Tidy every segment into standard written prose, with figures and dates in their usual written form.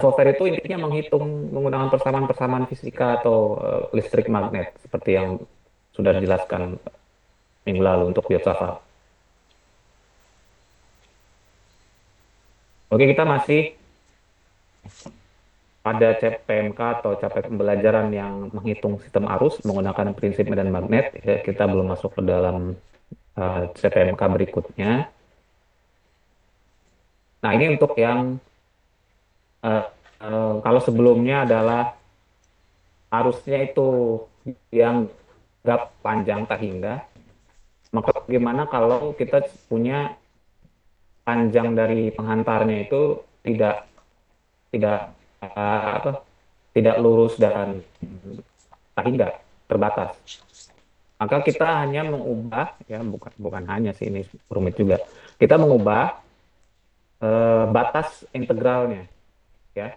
software itu intinya menghitung menggunakan persamaan-persamaan fisika atau listrik magnet seperti yang sudah dijelaskan minggu lalu untuk filsafat. Oke, kita masih pada CPMK atau capaian pembelajaran yang menghitung sistem arus menggunakan prinsip medan magnet. Ya, kita belum masuk ke dalam CPMK berikutnya. Nah, ini untuk yang eh, kalau sebelumnya adalah arusnya itu yang gap panjang tak hingga, maka bagaimana kalau kita punya panjang dari penghantarnya itu tidak tidak apa tidak lurus dan tak hingga terbatas. Maka kita hanya mengubah ya bukan bukan hanya sih ini rumit juga. Kita mengubah batas integralnya ya.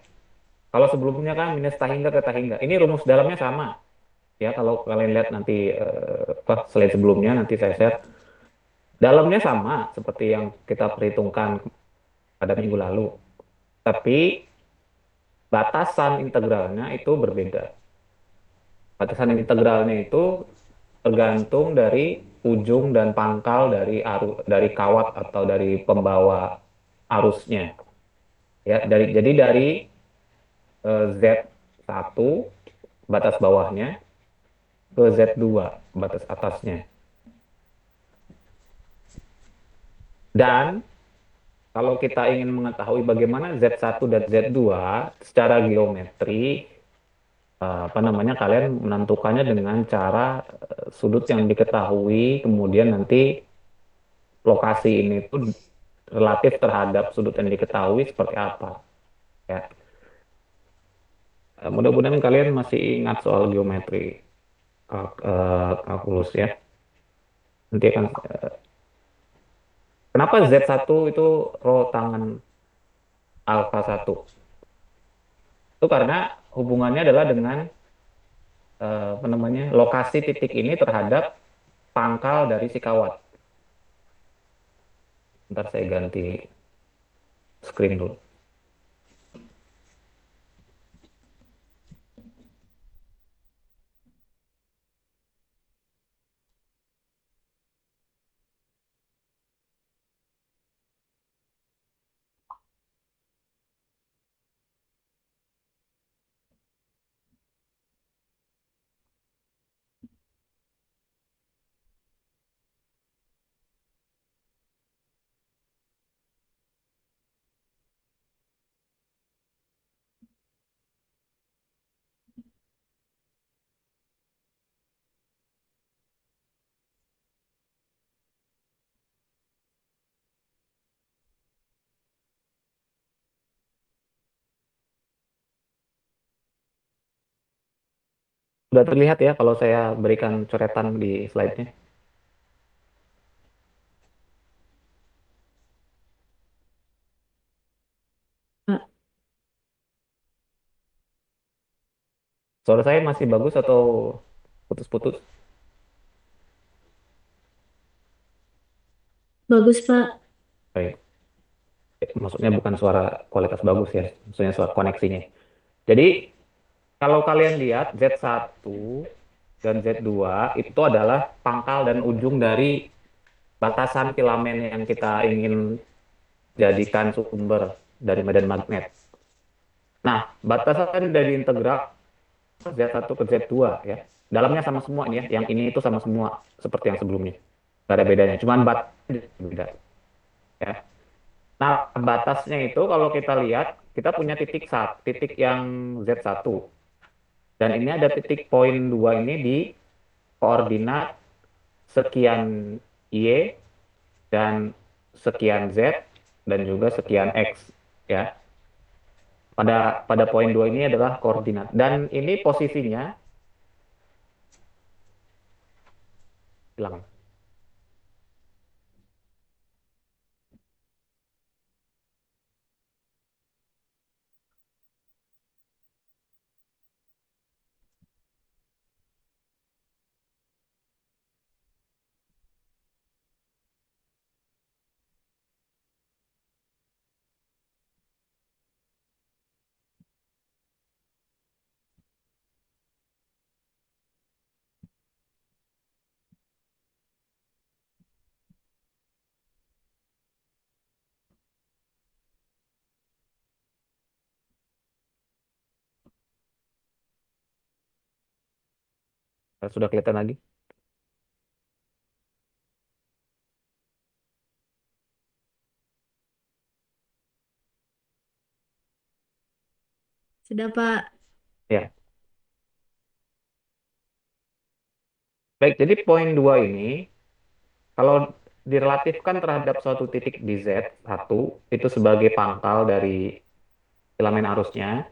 Kalau sebelumnya kan minus tak hingga ke tak hingga. Ini rumus dalamnya sama ya. Kalau kalian lihat nanti slide sebelumnya nanti saya share. Dalamnya sama seperti yang kita perhitungkan pada minggu lalu. Tapi batasan integralnya itu berbeda. Batasan integralnya itu tergantung dari ujung dan pangkal dari dari kawat atau dari pembawa arusnya. Ya, jadi dari Z1 batas bawahnya ke Z2 batas atasnya. Dan kalau kita ingin mengetahui bagaimana Z1 dan Z2 secara geometri, apa namanya kalian menentukannya dengan cara sudut yang diketahui, kemudian nanti lokasi ini tuh relatif terhadap sudut yang diketahui seperti apa. Ya, mudah-mudahan kalian masih ingat soal geometri kalkulus ya. Nanti akan kenapa Z1 itu rho tangan alfa satu? Itu karena hubungannya adalah dengan apa namanya lokasi titik ini terhadap pangkal dari si kawat. Ntar saya ganti screen dulu. Sudah terlihat ya kalau saya berikan coretan di slide-nya. Nah, suara saya masih bagus atau putus-putus? Bagus, Pak. Baik. Maksudnya bukan suara kualitas bagus ya, maksudnya suara koneksinya. Jadi kalau kalian lihat Z1 dan Z2 itu adalah pangkal dan ujung dari batasan filamen yang kita ingin jadikan sumber dari medan magnet. Nah, batasan dari integral Z1 ke Z2 ya. Dalamnya sama semua nih ya, yang ini itu sama semua seperti yang sebelumnya. Gak ada bedanya, cuman batasnya beda ya. Nah, batasnya itu kalau kita lihat, kita punya titik yang Z1. Dan ini ada titik poin 2 ini di koordinat sekian Y dan sekian Z dan juga sekian X ya. Pada poin 2 ini adalah koordinat. Dan ini posisinya hilang. Sudah kelihatan lagi? Sudah, Pak. Ya. Baik, jadi poin 2 ini, kalau direlatifkan terhadap suatu titik di Z1, itu sebagai pangkal dari filamen arusnya.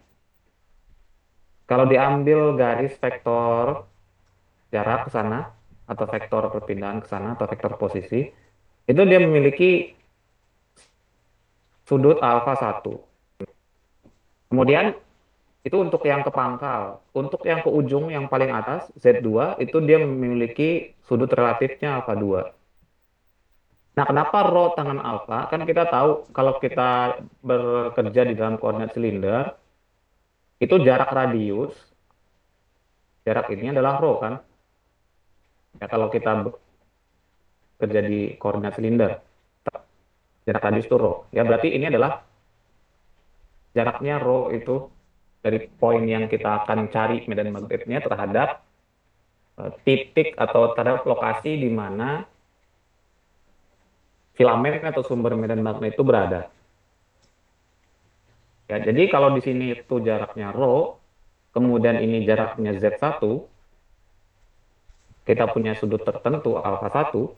Kalau diambil garis vektor jarak ke sana, atau vektor perpindahan ke sana, atau vektor posisi, itu dia memiliki sudut alfa satu. Kemudian itu untuk yang ke pangkal. Untuk yang ke ujung yang paling atas, Z2, itu dia memiliki sudut relatifnya alfa 2. Nah, kenapa rho tangan alfa? Kan kita tahu kalau kita bekerja di dalam koordinat silinder, itu jarak radius, jarak ini adalah rho kan? Ya, kalau kita bekerja di koordinat silinder, jarak radius itu rho. Ya, berarti ini adalah jaraknya rho itu dari poin yang kita akan cari medan magnetnya terhadap titik atau terhadap lokasi di mana filamen atau sumber medan magnet itu berada. Ya, jadi kalau di sini itu jaraknya rho, kemudian ini jaraknya Z1, kita punya sudut tertentu alfa satu.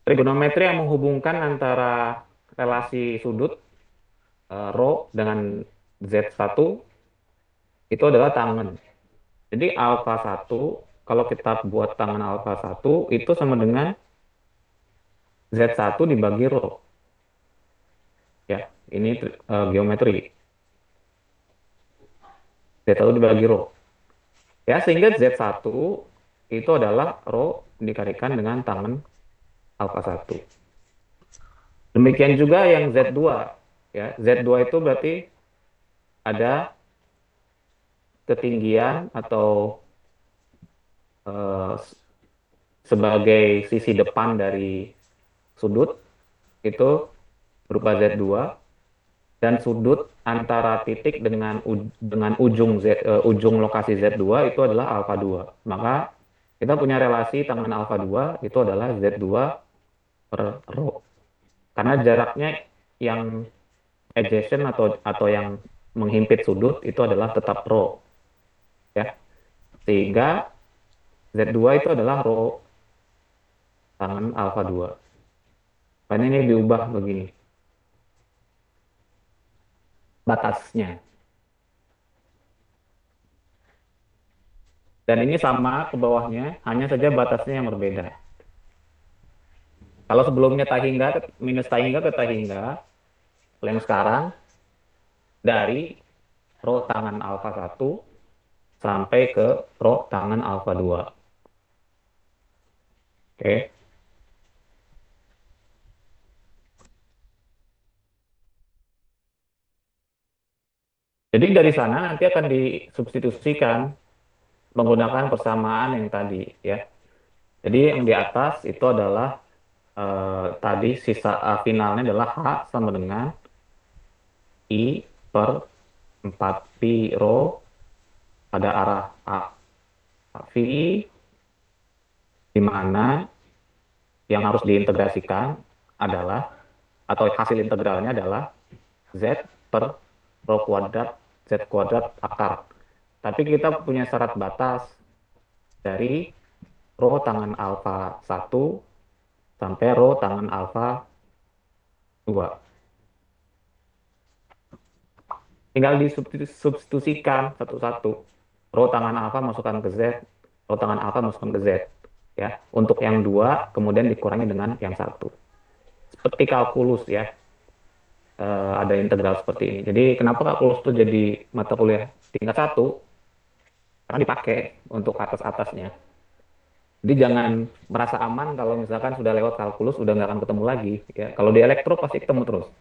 Trigonometri yang menghubungkan antara relasi sudut rho dengan Z1 itu adalah tangen. Jadi alfa satu, kalau kita buat tangen alfa satu itu sama dengan Z1 dibagi rho. Ya, ini geometri. Z1 dibagi rho. Ya, sehingga Z1 itu adalah rho dikalikan dengan tangen alfa satu. Demikian juga yang Z2. Ya, Z2 itu berarti ada ketinggian atau eh, sebagai sisi depan dari sudut itu berupa Z2, dan sudut antara titik dengan ujung lokasi Z2 itu adalah alfa 2. Maka kita punya relasi tangen alfa 2 itu adalah Z2 per rho. Karena jaraknya yang adjacent atau yang menghimpit sudut itu adalah tetap rho, ya. Sehingga Z2 itu adalah rho tangen alfa 2. Karena ini diubah begini batasnya. Dan ini sama ke bawahnya, hanya saja batasnya yang berbeda. Kalau sebelumnya tahingga minus tahingga ke tahingga, kalau yang sekarang dari rho tangan alfa satu sampai ke rho tangan alfa 2. Oke. Jadi dari sana nanti akan disubstitusikan menggunakan persamaan yang tadi, ya. Jadi yang di atas itu adalah tadi sisa finalnya adalah H sama dengan I per 4 pi rho pada arah A. V, di mana yang harus diintegrasikan adalah, atau hasil integralnya adalah Z per rho kuadrat Z kuadrat akar. Tapi kita punya syarat batas dari rho tangan alfa satu sampai rho tangan alfa 2. Tinggal disubstitusikan satu-satu. Rho tangan alfa masukkan ke Z, rho tangan alfa masukkan ke Z. Ya, untuk yang dua kemudian dikurangi dengan yang satu. Seperti kalkulus ya, ada integral seperti ini. Jadi kenapa kalkulus itu jadi mata kuliah tingkat satu? Karena dipakai untuk atas-atasnya. Jadi jangan merasa aman kalau misalkan sudah lewat kalkulus udah nggak akan ketemu lagi. Ya, kalau di elektro pasti ketemu terus.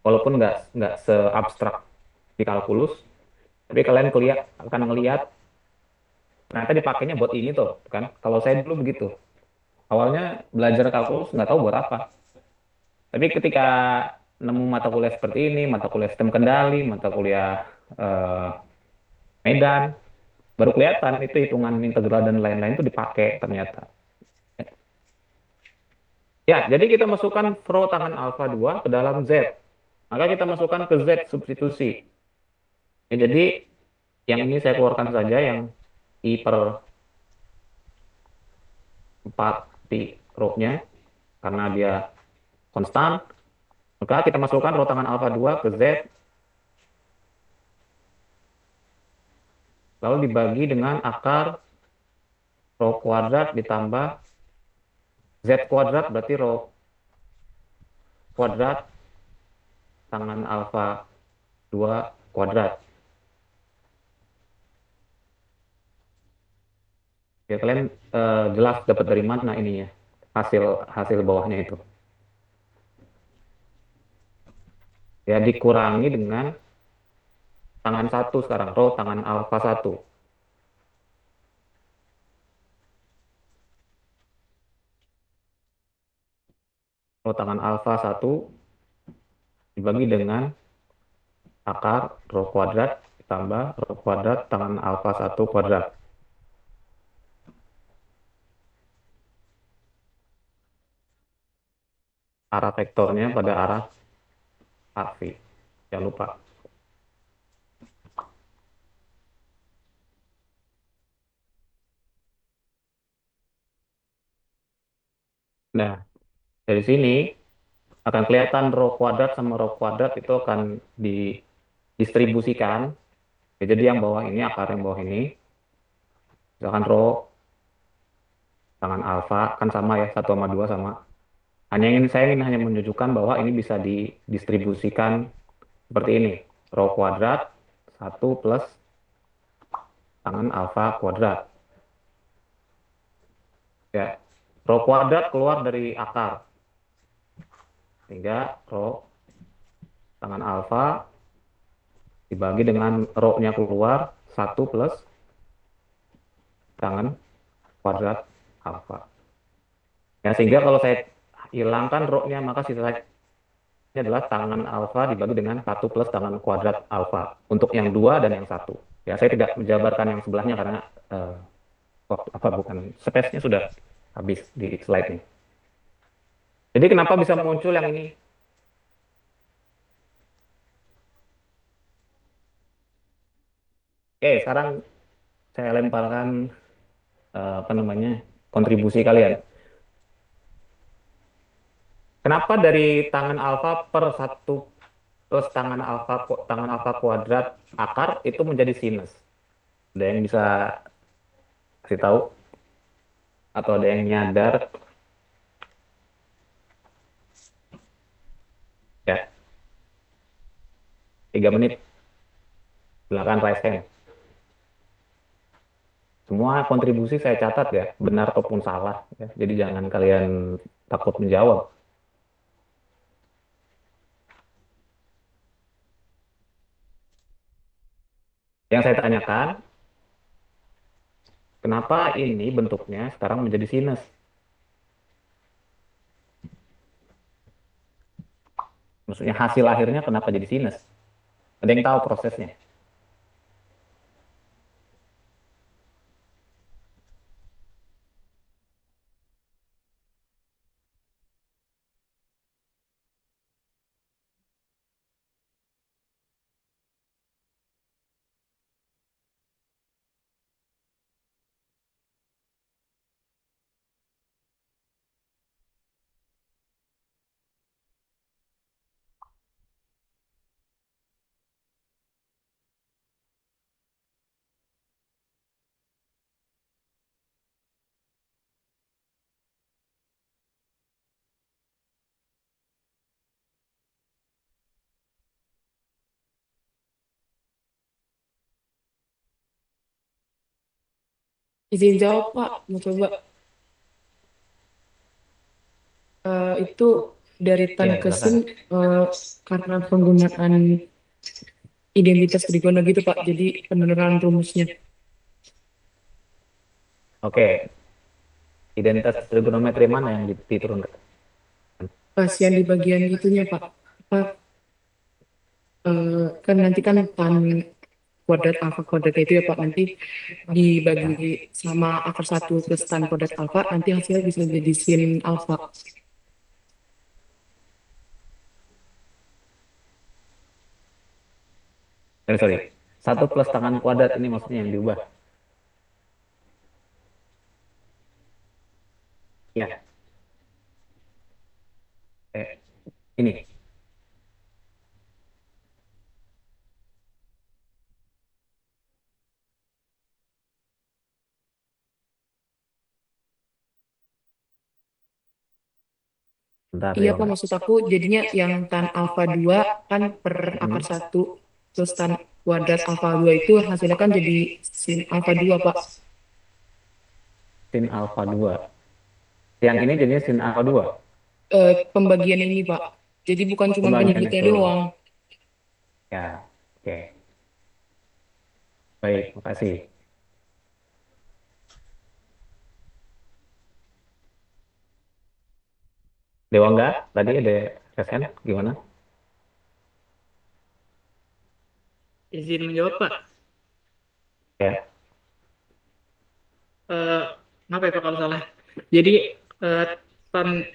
Walaupun nggak seabstrak di kalkulus, tapi kalian akan ngelihat ternyata dipakainya buat ini tuh, kan? Kalau saya dulu begitu. Awalnya belajar kalkulus nggak tahu buat apa. Tapi ketika nemu mata kuliah seperti ini, mata kuliah sistem kendali, mata kuliah eh, Medan, baru kelihatan itu hitungan integral dan lain-lain itu dipakai ternyata. Ya, jadi kita masukkan rho tangan alfa 2 ke dalam Z. Maka kita masukkan ke Z substitusi. Ya, jadi yang ini saya keluarkan saja yang I per 4 di rho-nya karena dia konstan. Maka kita masukkan rho tangan alfa 2 ke Z lalu dibagi dengan akar rho kuadrat ditambah Z kuadrat berarti rho kuadrat tangan alfa 2 kuadrat. Ya kalian jelas dapat dari mana ininya hasil hasil bawahnya itu. Ya dikurangi dengan tangan satu sekarang, rho tangan alfa satu. Rho tangan alfa satu dibagi dengan akar rho kuadrat ditambah rho kuadrat tangan alfa satu kuadrat. Arah vektornya pada arah AV. Jangan lupa. Nah, dari sini akan kelihatan rho kuadrat sama rho kuadrat itu akan didistribusikan. Ya, jadi yang bawah ini, akar yang bawah ini, misalkan rho tangan alfa kan sama ya, satu sama 2 sama. Hanya ingin saya ingin hanya menunjukkan bahwa ini bisa didistribusikan seperti ini. Rho kuadrat 1 plus tangan alfa kuadrat. Ya, rho kuadrat keluar dari akar. Sehingga rho tangan alfa dibagi dengan rho-nya keluar 1 plus tangan kuadrat alfa. Ya, sehingga kalau saya hilangkan rho-nya maka sisanya adalah tangan alfa dibagi dengan 1 plus tangan kuadrat alfa. Untuk yang 2 dan yang satu. Ya, saya tidak menjabarkan yang sebelahnya karena eh, waktu apa bukan space-nya sudah habis di slide ini. Jadi kenapa bisa muncul yang ini? Oke, sekarang saya lemparkan apa namanya kontribusi kalian. Kenapa dari tangan alfa per satu plus tangan alfa kuadrat akar itu menjadi sinus? Ada yang bisa kasih tahu atau ada yang nyadar? Ya, 3 menit. Silakan raise hand. Semua kontribusi saya catat ya, benar ataupun salah. Ya. Jadi jangan kalian takut menjawab. Yang saya tanyakan, kenapa ini bentuknya sekarang menjadi sinus? Maksudnya hasil akhirnya kenapa jadi sinus? Ada yang tahu prosesnya? Izin jawab Pak, mau coba. Itu dari Ya, Tankesin silakan. eh, karena penggunaan identitas trigono gitu Pak, jadi penerangan rumusnya. Oke, identitas trigonometri mana yang diturunkan? Pas yang di bagian itunya Pak, apa, kan nanti kan tan kuadrat alfa kuadrat itu ya Pak, nanti dibagi sama akar satu plus tan kuadrat alfa, nanti hasilnya bisa jadi sin alfa. Sorry. Satu plus tangan kuadrat ini maksudnya yang diubah. Ya, ini. Bentar Iya ya, Pak, enggak. maksud aku jadinya yang tan alfa 2 kan per akar Hmm. satu plus tan kuadrat alfa 2 itu hasilnya kan jadi sin alfa 2 Pak. Sin alfa 2. Yang ini jadinya sin alfa 2. Pembagian ini Pak. Jadi bukan cuma Pembagian penyebutnya itu. doang. Ya, oke. Baik, makasih. Dewa enggak? Tadi ada resen gimana? Izin menjawab Pak. Ya. Eh, Maaf ya Pak kalau salah. Jadi eh, tan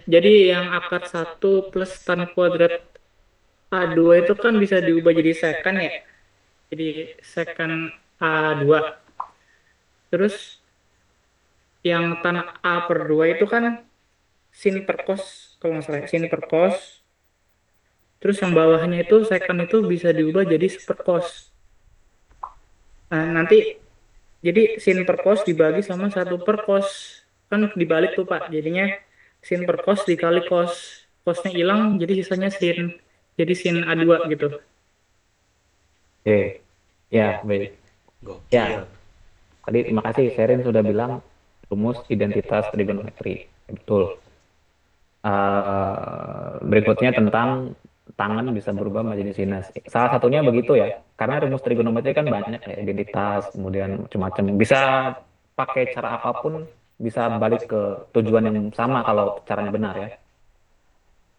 jadi yang akar satu plus tan kuadrat A2 itu kan bisa diubah jadi sekan ya. Jadi sekan A2. Terus yang tan A per 2 itu kan sin per cos kalau nggak salah ya, sin per cos. Terus yang bawahnya itu sekan itu bisa diubah jadi super cos. Nah, nanti jadi sin per cos dibagi sama satu per cos. Kan dibalik tuh Pak. Jadinya sin per cos dikali cos. Cosnya hilang jadi sisanya sin. Jadi sin A2 gitu. Oke. Ya, baik. Ya, tadi terima kasih Sherin sudah bilang rumus identitas trigonometri. Betul. Berikutnya tentang tangan bisa berubah menjadi sinus. Salah satunya begitu ya, karena rumus trigonometri kan banyak ya, identitas, kemudian macam-macam. Bisa pakai cara apapun, bisa balik ke tujuan yang sama kalau caranya benar ya.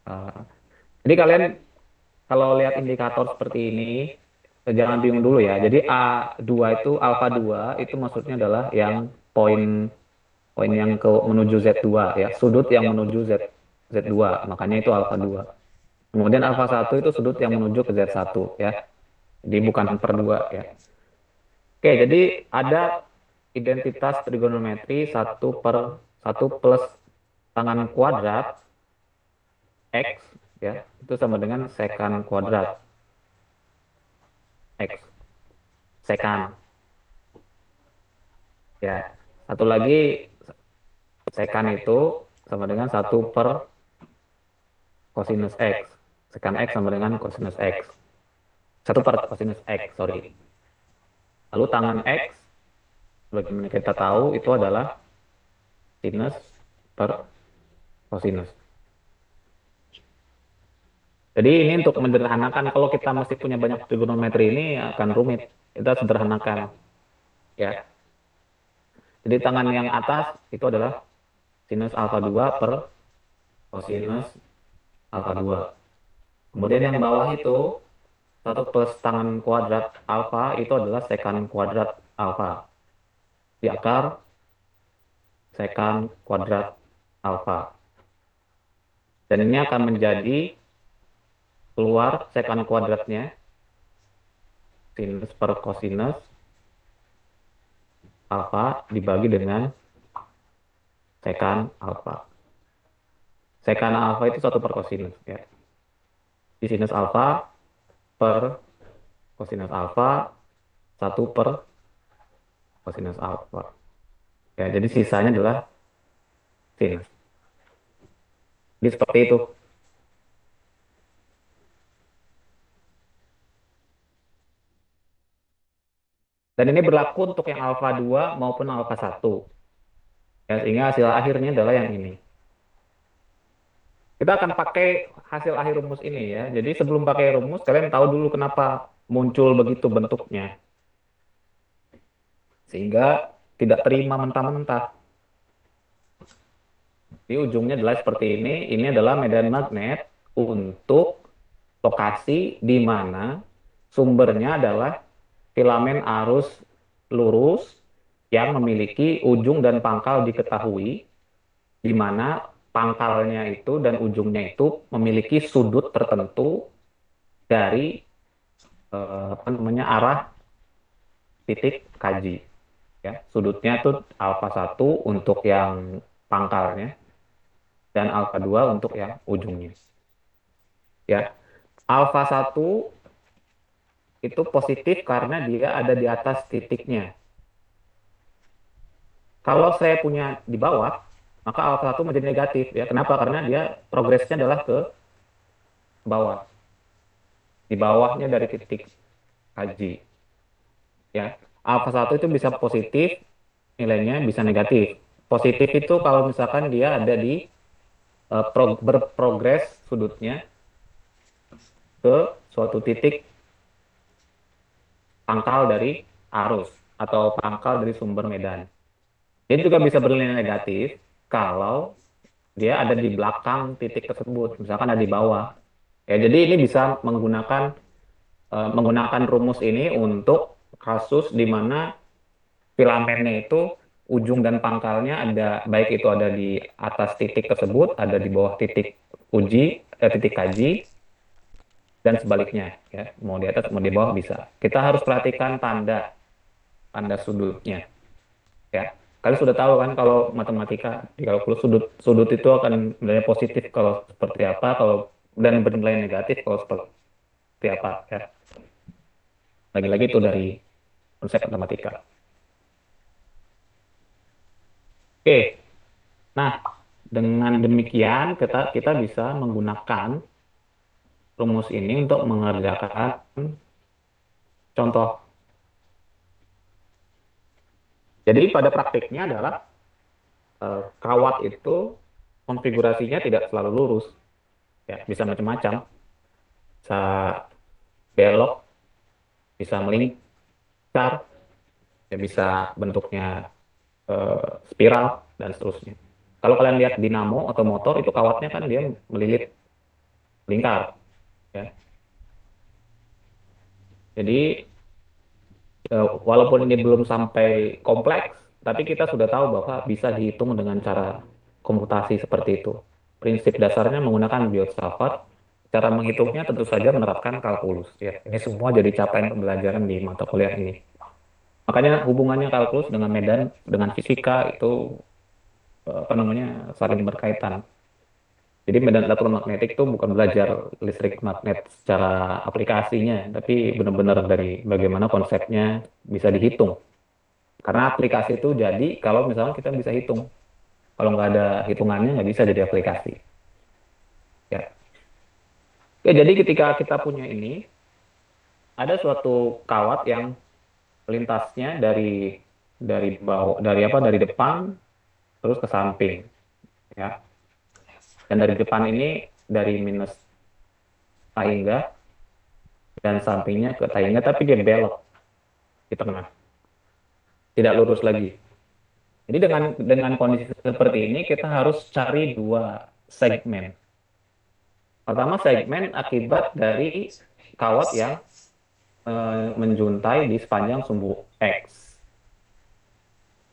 Eh, jadi kalian kalau lihat indikator seperti ini, jangan bingung dulu ya. Jadi A2 itu, alfa 2 itu maksudnya adalah yang poin poin yang ke menuju Z2 ya, sudut yang menuju Z2, makanya itu alfa 2. Kemudian alfa 1 itu sudut yang menuju ke Z1 ya. Jadi bukan per 2 ya. Oke, jadi ada identitas trigonometri satu plus tangan kuadrat X ya, itu sama dengan sekan kuadrat X, sekan ya. Satu lagi sekan itu sama dengan satu per kosinus X. Sekan X sama dengan kosinus X. Satu per kosinus X, sorry. Lalu tangan X, bagaimana kita tahu itu adalah sinus per kosinus. Jadi ini untuk menyederhanakan, kalau kita masih punya banyak trigonometri ini akan rumit. Kita sederhanakan, ya. Jadi tangan yang atas itu adalah sinus alfa 2 per kosinus alfa 2. Kemudian yang bawah itu satu plus tangan kuadrat alfa itu adalah sekan kuadrat alfa di akar sekan kuadrat alfa. Dan ini akan menjadi keluar sekan kuadratnya sinus per kosinus alfa dibagi dengan sekan alfa. Sekan alfa itu satu per kosinus ya. Di sinus alfa per kosinus alfa satu per kosinus alfa. Ya, jadi sisanya adalah sinus. Jadi seperti itu. Dan ini berlaku untuk yang alfa 2 maupun alfa 1. Ya, sehingga hasil akhirnya adalah yang ini. Kita akan pakai hasil akhir rumus ini ya. Jadi sebelum pakai rumus, kalian tahu dulu kenapa muncul begitu bentuknya. Sehingga tidak terima mentah-mentah. Di ujungnya adalah seperti ini. Ini adalah medan magnet untuk lokasi di mana sumbernya adalah filamen arus lurus yang memiliki ujung dan pangkal diketahui, di mana pangkalnya itu dan ujungnya itu memiliki sudut tertentu dari apa namanya arah titik kaji. Ya, sudutnya tuh alfa satu untuk yang pangkalnya dan alfa 2 untuk yang ujungnya. Ya, alfa satu itu positif karena dia ada di atas titiknya. Kalau saya punya di bawah, maka alfa satu menjadi negatif ya. Kenapa? Karena dia progresnya adalah ke bawah, di bawahnya dari titik kaji. Ya, alfa satu itu bisa positif, nilainya bisa negatif. Positif itu kalau misalkan dia ada di berprogres sudutnya ke suatu titik pangkal dari arus atau pangkal dari sumber medan. Dia juga bisa bernilai negatif kalau dia ada di belakang titik tersebut, misalkan ada di bawah. Ya, jadi ini bisa menggunakan rumus ini untuk kasus di mana filamennya itu ujung dan pangkalnya ada baik itu ada di atas titik tersebut, ada di bawah titik titik kaji dan sebaliknya ya, mau di atas mau di bawah bisa. Kita harus perhatikan tanda tanda sudutnya ya. Kalian sudah tahu kan kalau matematika di kalkulus sudut sudut itu akan bernilai positif kalau seperti apa, kalau dan bernilai negatif kalau seperti apa ya. Lagi-lagi itu dari konsep matematika. Oke, nah dengan demikian kita kita bisa menggunakan rumus ini untuk mengerjakan contoh. Jadi pada praktiknya adalah kawat itu konfigurasinya tidak selalu lurus, ya bisa macam-macam, bisa belok, bisa melingkar, ya bisa bentuknya spiral dan seterusnya. Kalau kalian lihat dinamo atau motor itu kawatnya kan dia melilit lingkar, ya. Jadi walaupun ini belum sampai kompleks, tapi kita sudah tahu bahwa bisa dihitung dengan cara komputasi seperti itu. Prinsip dasarnya menggunakan Biot-Savart. Cara menghitungnya tentu saja menerapkan kalkulus. Ya, ini semua jadi capaian pembelajaran di mata kuliah ini. Makanya hubungannya kalkulus dengan medan, dengan fisika itu apa namanya saling berkaitan. Jadi medan elektromagnetik itu bukan belajar listrik magnet secara aplikasinya, tapi benar-benar dari bagaimana konsepnya bisa dihitung. Karena aplikasi itu jadi kalau misalnya kita bisa hitung. Kalau nggak ada hitungannya nggak bisa jadi aplikasi. Ya. Ya, jadi ketika kita punya ini, ada suatu kawat yang lintasnya dari bawah, dari apa? Dari depan terus ke samping, ya. Dan dari depan ini dari minus tahingga dan sampingnya ke tahingga, tapi dia belok di tengah, tidak lurus lagi. Jadi dengan kondisi seperti ini kita harus cari dua segmen. Pertama segmen akibat dari kawat yang menjuntai di sepanjang sumbu X.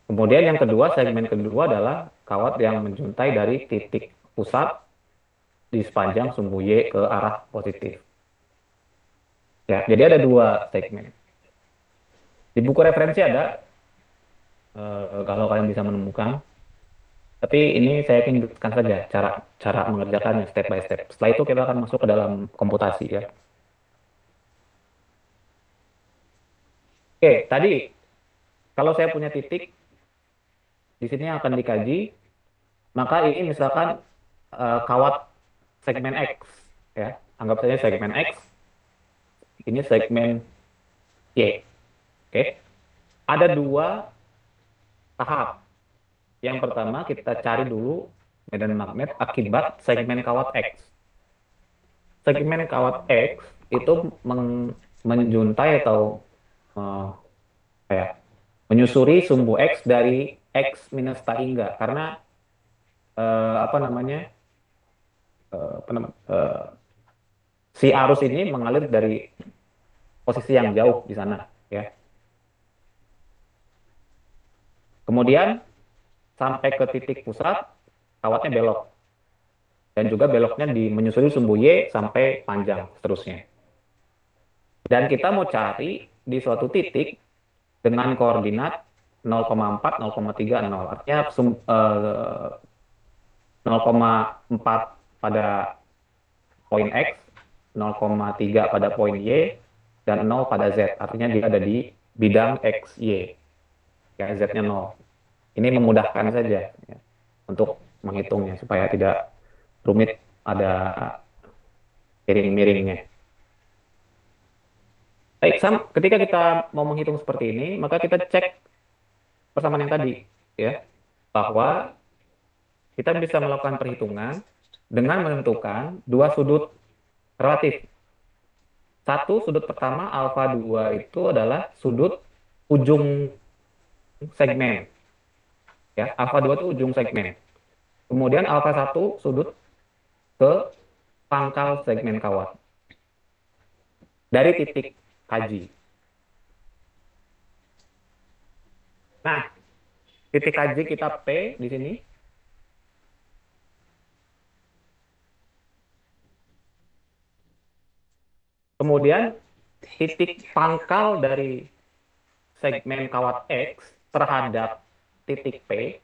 Kemudian yang kedua, segmen kedua adalah kawat yang menjuntai dari titik pusat di sepanjang sumbu Y ke arah positif. Ya, jadi ada dua segmen. Di buku referensi ada, kalau kalian bisa menemukan. Tapi ini saya tunjukkan saja cara cara mengerjakannya step by step. Setelah itu kita akan masuk ke dalam komputasi ya. Oke, tadi kalau saya punya titik di sini yang akan dikaji, maka ini misalkan kawat segmen X ya. Anggap saja segmen X, ini segmen Y. Oke. Ada dua tahap. Yang pertama kita cari dulu medan magnet akibat segmen kawat X. Segmen kawat X itu menjuntai atau eh, ya, menyusuri sumbu X dari X minus tahingga karena apa namanya si arus ini mengalir dari posisi yang jauh di sana. ya. Kemudian sampai ke titik pusat, kawatnya belok. Dan juga beloknya menyusuri sumbu Y sampai panjang seterusnya. Dan kita mau cari di suatu titik dengan koordinat 0,4, 0,3, 0. Artinya 0,4 pada poin X, 0,3 pada poin Y, dan 0 pada Z. Artinya dia ada di bidang X, Y. Ya, Z-nya 0. Ini memudahkan saja ya, untuk menghitungnya supaya tidak rumit ada miring-miringnya. Baik, ketika kita mau menghitung seperti ini, maka kita cek persamaan yang tadi, ya, bahwa kita bisa melakukan perhitungan dengan menentukan dua sudut relatif. Satu sudut pertama alfa 2 itu adalah sudut ujung segmen, ya. Alfa 2 itu ujung segmen. Kemudian alfa satu sudut ke pangkal segmen kawat dari titik kaji. Nah, titik kaji kita P di sini. Kemudian titik pangkal dari segmen kawat X terhadap titik P,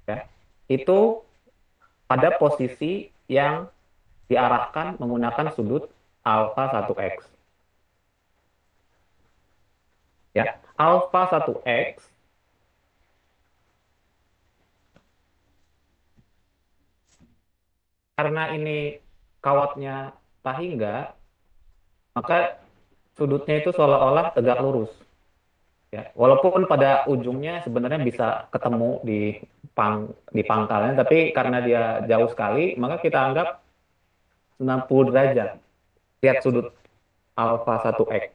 ya, itu pada posisi yang diarahkan menggunakan sudut alfa 1X. Ya, alfa 1X karena ini kawatnya tahingga, maka sudutnya itu seolah-olah tegak lurus. Ya, walaupun pada ujungnya sebenarnya bisa ketemu di pangkalnya, tapi karena dia jauh sekali, maka kita anggap 90 derajat. Lihat sudut alfa 1X,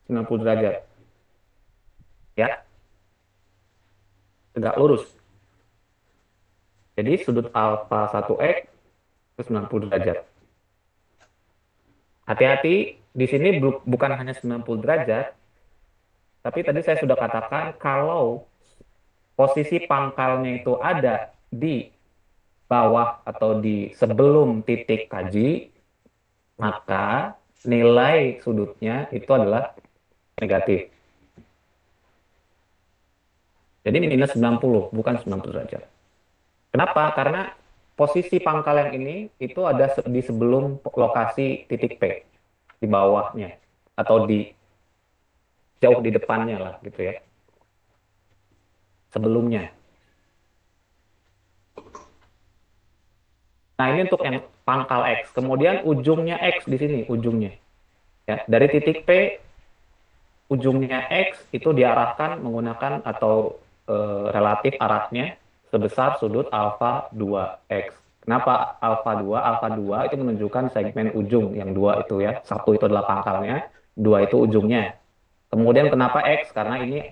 90 derajat. Ya, tegak lurus. Jadi sudut alfa 1X itu 90 derajat. Hati-hati, di sini bukan hanya 90 derajat, tapi tadi saya sudah katakan kalau posisi pangkalnya itu ada di bawah atau di sebelum titik kaji, maka nilai sudutnya itu adalah negatif. Jadi minus 90, bukan 90 derajat. Kenapa? Karena posisi pangkal yang ini itu ada di sebelum lokasi titik P, di bawahnya, atau di jauh di depannya lah gitu ya, sebelumnya. Nah, ini untuk yang pangkal X. Kemudian ujungnya X di sini, ujungnya. Ya, dari titik P, ujungnya X itu diarahkan menggunakan atau relatif arahnya sebesar sudut alfa 2X. Kenapa alfa 2? Alfa 2 itu menunjukkan segmen ujung yang dua itu ya. Satu itu adalah pangkalnya, dua itu ujungnya. Kemudian kenapa X? Karena ini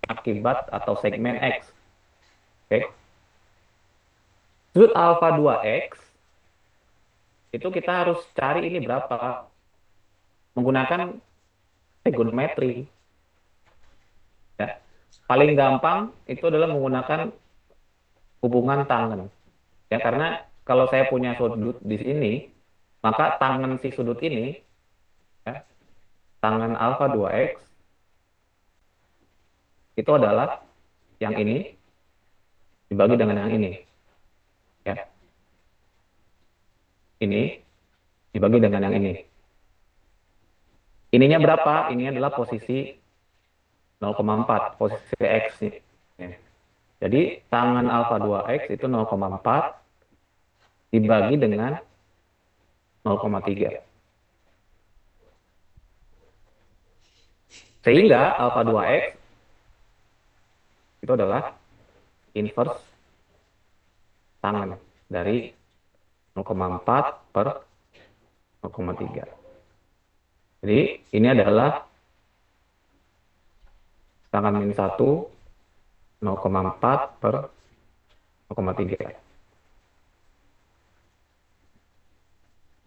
akibat atau segmen X. Oke. Sudut alfa 2X itu kita harus cari ini berapa menggunakan trigonometri. Ya. Paling gampang itu adalah menggunakan hubungan tangan. Ya, karena kalau saya punya sudut di sini, maka tangan si sudut ini, ya, tangan alfa 2X itu adalah yang ini dibagi dengan yang ini. Ya, ini dibagi dengan yang ini. Ininya berapa? Ini adalah posisi 0,4, posisi X nih. Ya. Jadi tangan alfa 2X itu 0,4 dibagi dengan 0,3. Sehingga alfa 2X itu adalah inverse tangan dari 0,4 per 0,3. Jadi ini adalah tangan min 1 0,4 per 0,3.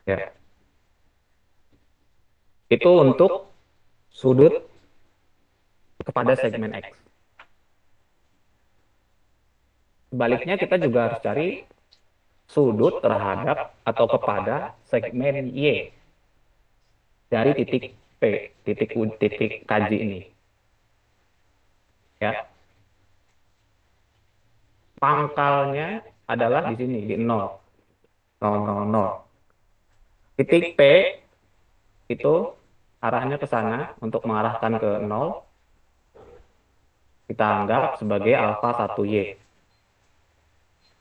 Ya. Itu untuk sudut kepada segmen X. Sebaliknya kita juga harus cari sudut terhadap atau kepada segmen Y dari titik P, titik KJ ini. Ya, pangkalnya adalah di sini di 0, 0, 0, 0. Titik P itu arahnya ke sana untuk mengarahkan ke 0, kita anggap sebagai alfa 1Y.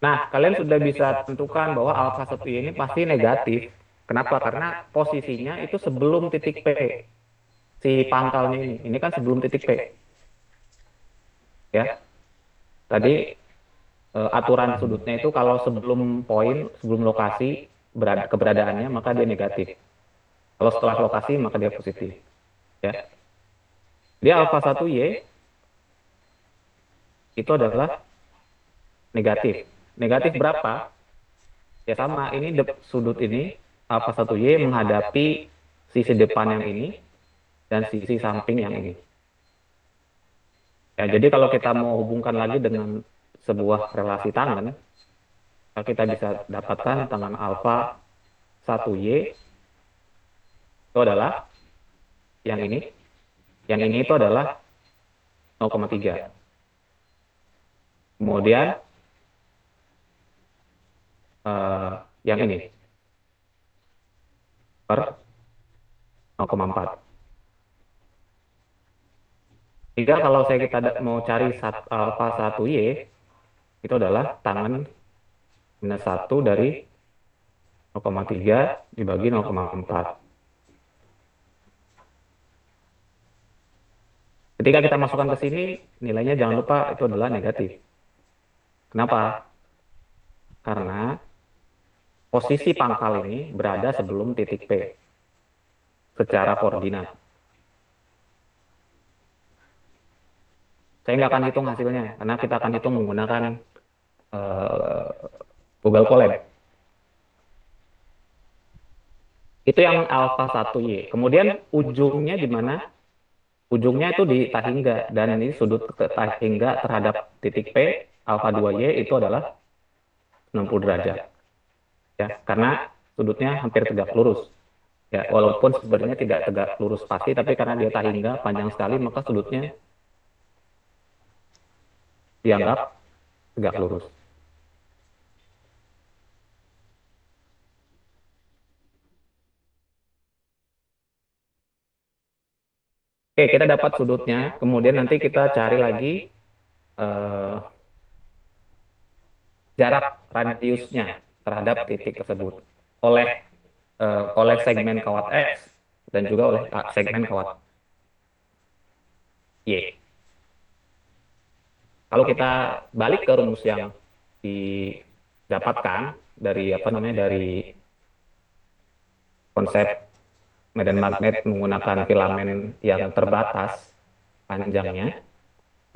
Nah, kalian sudah bisa tentukan bahwa alfa 1Y ini pasti negatif. Kenapa? Karena posisinya itu sebelum titik P, si pangkalnya ini. Ini kan sebelum titik P. Ya, tadi aturan sudutnya itu kalau sebelum poin, sebelum lokasi keberadaannya, maka dia negatif. Kalau setelah lokasi, maka dia positif. Ya, dia alfa 1Y itu adalah negatif. Negatif berapa? Ya sama, ini sudut ini alfa 1Y menghadapi sisi depan yang ini dan sisi samping yang ini. Ya, jadi kalau kita mau hubungkan lagi dengan sebuah relasi tangan, maka kita bisa dapatkan tangan alfa 1Y itu adalah yang ini. Yang ini itu adalah 0,3. Kemudian yang ini per 0,4. Jika kalau saya kita mau cari alfa 1Y, itu adalah tangan minus 1 dari 0,3 dibagi 0,4. Ketika kita masukkan ke sini, nilainya jangan lupa itu adalah negatif. Kenapa? Karena posisi pangkal ini berada sebelum titik P secara koordinat. Saya nggak akan hitung hasilnya, karena kita akan hitung menggunakan uh, Google Colab. Itu yang alfa 1Y. Kemudian ujungnya di mana? Ujungnya itu di Tahingga, dan ini sudut ke Tahingga terhadap titik P, alfa 2Y itu adalah 60 derajat. Ya, karena sudutnya hampir tegak lurus. Ya, walaupun sebenarnya tidak tegak lurus pasti, tapi karena dia Tahingga panjang sekali, maka sudutnya dianggap tegak lurus. Oke, kita dapat sudutnya, kemudian nanti kita cari lagi eh, jarak radiusnya terhadap titik tersebut oleh oleh segmen kawat X dan juga oleh segmen kawat Y. Kalau kita balik ke rumus yang didapatkan dari apa namanya dari konsep medan magnet menggunakan filamen yang terbatas panjangnya,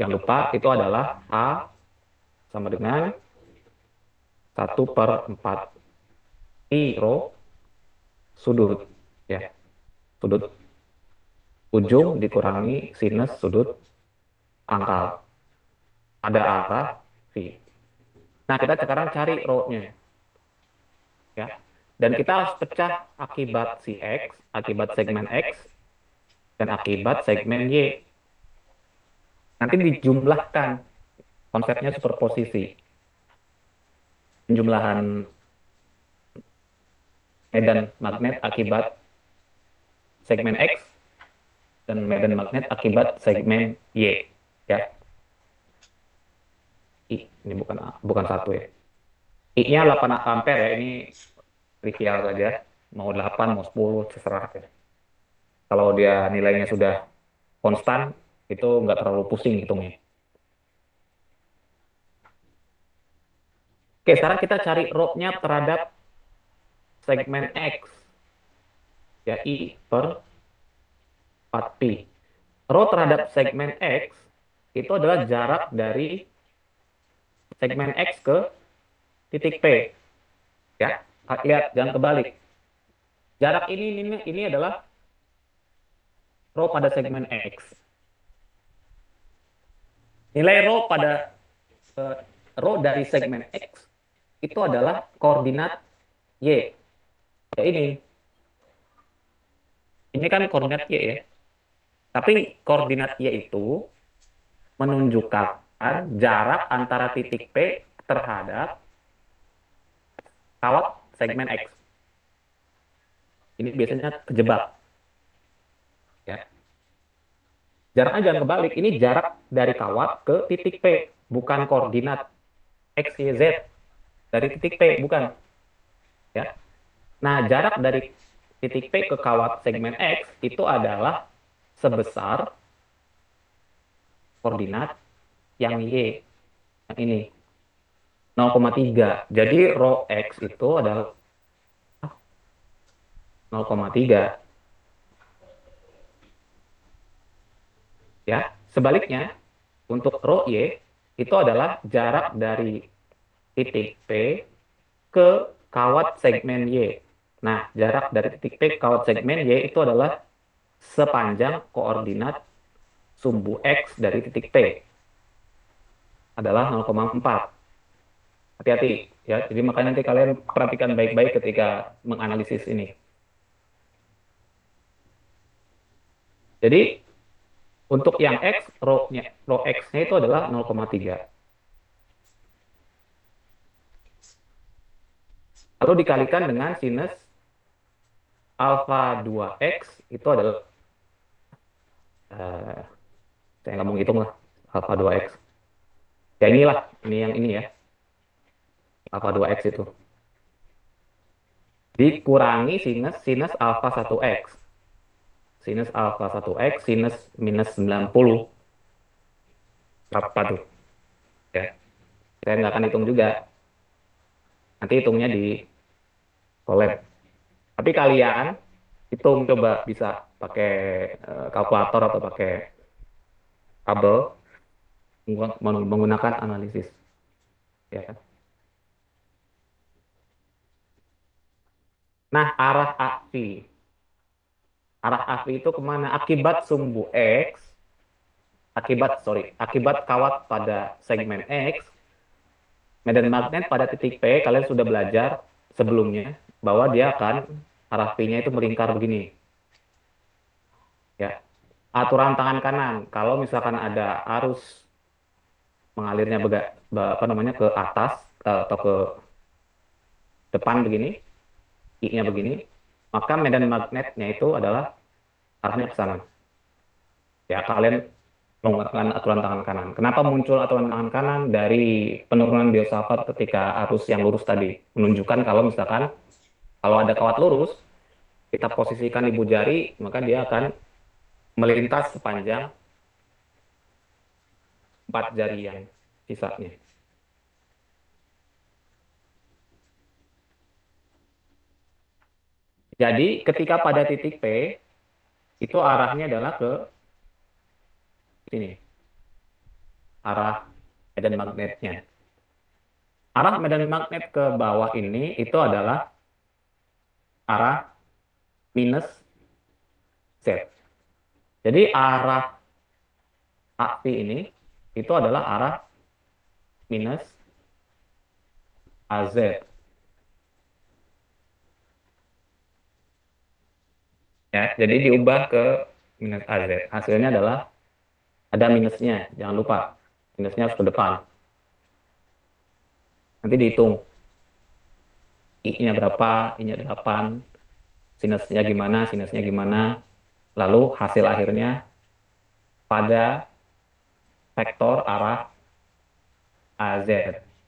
yang lupa itu adalah A sama dengan 1/4 pi rho sudut, ya, sudut ujung dikurangi sinus sudut pangkal ada arah V. Nah, kita sekarang cari rho-nya, ya. Dan kita harus pecah akibat si X, akibat segmen X, dan akibat segmen Y. Nanti dijumlahkan, konsepnya superposisi. Penjumlahan medan magnet akibat segmen X dan medan magnet akibat segmen Y. Ya, I, ini bukan satu ya. I-nya 8 ampere ya, ini trivial saja. Mau 8, mau 10, terserah ya. Kalau dia nilainya sudah konstan, itu nggak terlalu pusing hitungnya. Oke, sekarang kita cari rho-nya terhadap segmen X, ya I per 4pi. Rho terhadap segmen X itu adalah jarak dari segmen X ke titik P. Ya, lihat, jangan kebalik. Jarak ini adalah rho pada segmen X. Nilai eh, rho dari segmen X itu adalah koordinat Y. Ya ini. Ini kan koordinat Y ya. Tapi koordinat Y itu menunjukkan jarak antara titik P terhadap kawat segmen X. Ini biasanya kejebak. Ya. Jaraknya jangan kebalik. Ini jarak dari kawat ke titik P. Bukan koordinat X, Y, Z. Dari titik P, bukan. Ya. Nah, jarak dari titik P ke kawat segmen X itu adalah sebesar koordinat yang Y. Yang ini. 0,3. Jadi rho X itu adalah 0,3. Ya, sebaliknya untuk rho Y itu adalah jarak dari titik P ke kawat segmen Y. Nah, jarak dari titik P ke kawat segmen Y itu adalah sepanjang koordinat sumbu X dari titik P adalah 0,4. Hati-hati ya. Jadi makanya nanti kalian perhatikan baik-baik ketika menganalisis ini. Jadi untuk yang X, rho X-nya itu adalah 0,3. Lalu dikalikan dengan sinus alfa 2X itu adalah eh, saya nggak mau ngitung lah alfa 2X. Ya inilah, ini yang ini ya, alfa 2X itu. Dikurangi sinus sinus alfa 1X. Sinus alfa 1X, sinus minus 90. Berapa tuh? Ya, saya nggak akan hitung juga. Nanti hitungnya di collab. Tapi kalian hitung coba bisa pakai kalkulator atau pakai tabel menggunakan analisis. Ya. Nah, arah AV itu kemana? Akibat kawat pada segmen X, medan magnet pada titik P, kalian sudah belajar sebelumnya bahwa dia akan arah V-nya itu melingkar begini. Ya, aturan tangan kanan. Kalau misalkan ada arus mengalirnya apa namanya ke atas atau ke depan begini, I-nya begini, maka medan magnetnya itu adalah arahnya ke sana. Ya, kalian menggunakan aturan tangan kanan. Kenapa muncul aturan tangan kanan? Dari penurunan biosafat ketika arus yang lurus tadi. Menunjukkan kalau misalkan kalau ada kawat lurus, kita posisikan ibu jari, maka dia akan melintas sepanjang 4 jari yang sisanya. Jadi ketika pada titik P, itu arahnya adalah ke sini. Arah medan magnetnya. Arah medan magnet ke bawah ini itu adalah arah minus Z. Jadi arah AV ini itu adalah arah minus AZ. Ya, jadi diubah ke minus AZ. Hasilnya adalah ada minusnya, jangan lupa. Minusnya harus ke depan. Nanti dihitung. I-nya berapa, I-nya 8, sinusnya gimana. Lalu hasil akhirnya pada vektor arah AZ.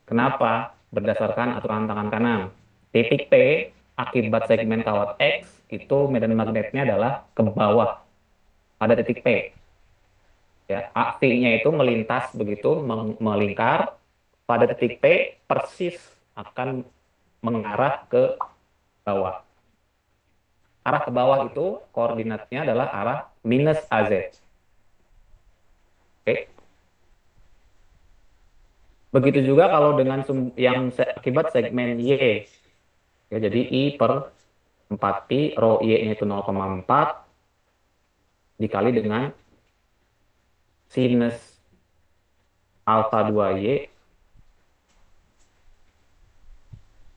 Kenapa? Berdasarkan aturan tangan kanan. Titik P akibat segmen kawat X itu medan magnetnya adalah ke bawah pada titik P. Ya, AV-nya itu melintas begitu, melingkar pada titik P persis akan mengarah ke bawah. Arah ke bawah itu koordinatnya adalah arah minus AZ. Oke. Begitu juga kalau dengan yang akibat segmen Y. Ya, jadi I per 4 pi, rho Y-nya itu 0,4. dikali dengan sinus alfa 2Y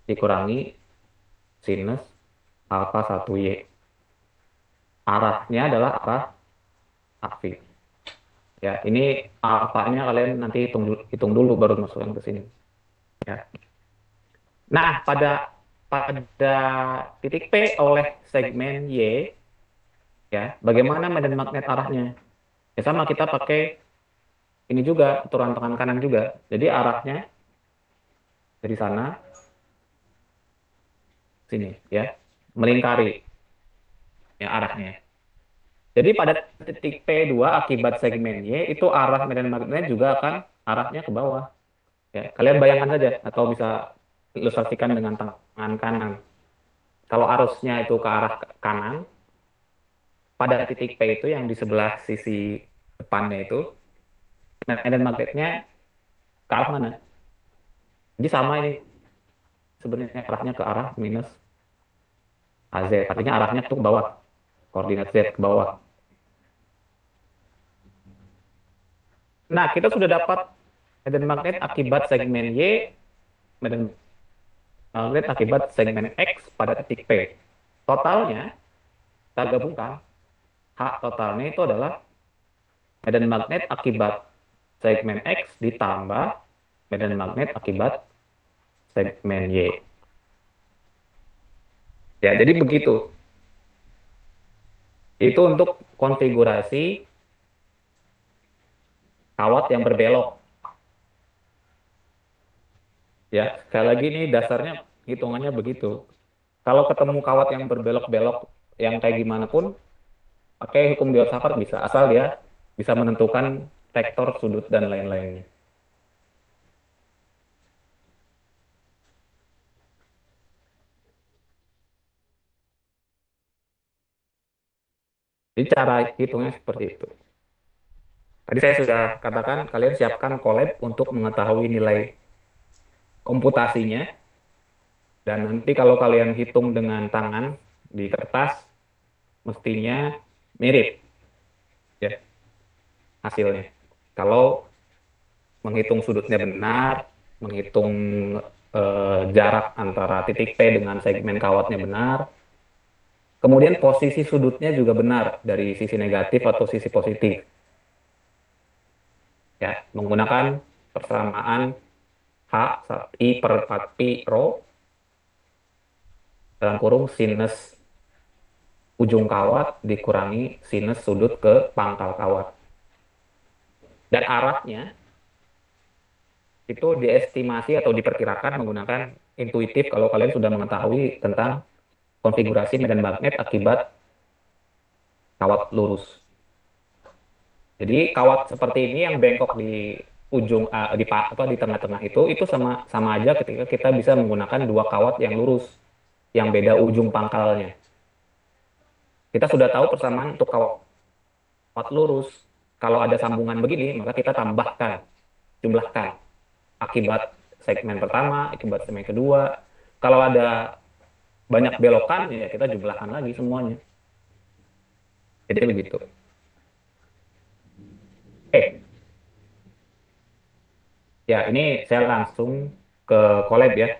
dikurangi sinus alfa 1Y. Arahnya adalah arah aktif. Ya, ini alfanya kalian nanti hitung dulu baru masukkan ke sini. Ya. Nah, pada titik P oleh segmen Y, ya, bagaimana medan magnet arahnya? Ya sama kita pakai ini juga, aturan tangan kanan juga. Jadi arahnya dari sana sini, ya, melingkari ya arahnya. Jadi pada titik P2 akibat segmen Y itu arah medan magnet juga akan arahnya ke bawah. Ya, kalian bayangkan saja atau bisa ilustrasikan dengan tangan kanan. Kalau arusnya itu ke arah kanan, pada titik P itu yang di sebelah sisi depannya itu, medan magnetnya ke arah mana? Jadi sama ini sebenarnya arahnya ke arah minus AZ. Artinya arahnya tuh ke bawah. Koordinat Z ke bawah. Nah, kita sudah dapat medan magnet akibat segmen Y, medan magnet akibat segmen X pada titik P. Totalnya, kita gabungkan. H totalnya itu adalah medan magnet akibat segmen X ditambah medan magnet akibat segmen Y. Ya, jadi begitu. Itu untuk konfigurasi kawat yang berbelok. Ya, sekali lagi ini dasarnya hitungannya begitu. Kalau ketemu kawat yang berbelok-belok yang kayak gimana pun, pakai hukum Diodt-Savarт bisa, asal dia bisa menentukan vektor sudut dan lain-lainnya. Jadi cara hitungnya seperti itu. Tadi saya sudah katakan kalian siapkan collab untuk mengetahui nilai komputasinya dan nanti kalau kalian hitung dengan tangan di kertas mestinya mirip ya hasilnya. Kalau menghitung sudutnya benar, menghitung jarak antara titik P dengan segmen kawatnya benar, kemudian posisi sudutnya juga benar dari sisi negatif atau sisi positif. Ya, menggunakan persamaan H I per 4 pi rho dalam kurung sinus ujung kawat dikurangi sinus sudut ke pangkal kawat. Dan arahnya itu diestimasi atau diperkirakan menggunakan intuitif kalau kalian sudah mengetahui tentang konfigurasi medan magnet akibat kawat lurus. Jadi kawat seperti ini yang bengkok di ujung di tengah-tengah itu sama sama aja ketika kita bisa menggunakan dua kawat yang lurus yang beda ujung pangkalnya. Kita sudah tahu persamaan untuk kawat lurus. Kalau ada sambungan begini, maka kita tambahkan, jumlahkan akibat segmen pertama, akibat segmen kedua. Kalau ada banyak belokan, ya kita jumlahkan lagi semuanya. Jadi begitu. Eh, ya ini saya langsung ke collab ya.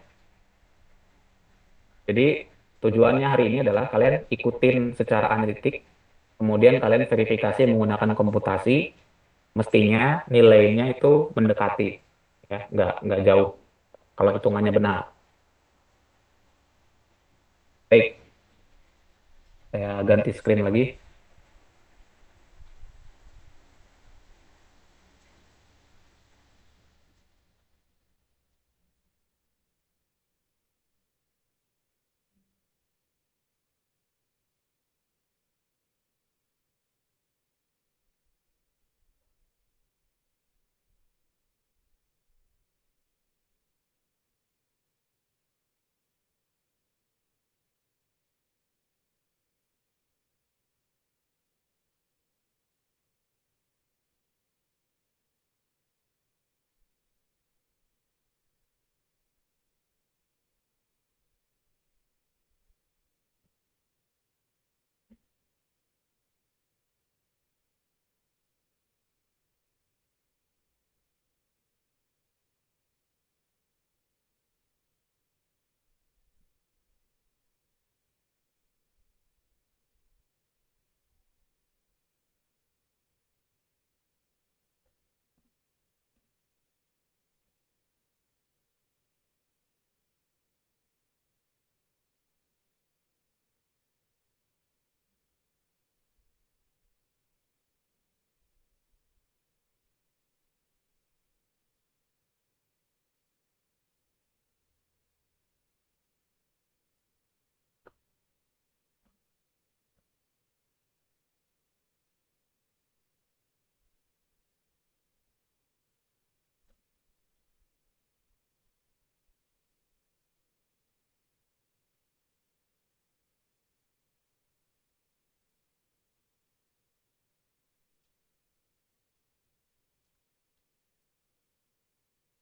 Jadi tujuannya hari ini adalah kalian ikutin secara analitik, kemudian kalian verifikasi menggunakan komputasi, mestinya nilainya itu mendekati, ya nggak jauh kalau hitungannya benar. Baik, saya ganti screen lagi.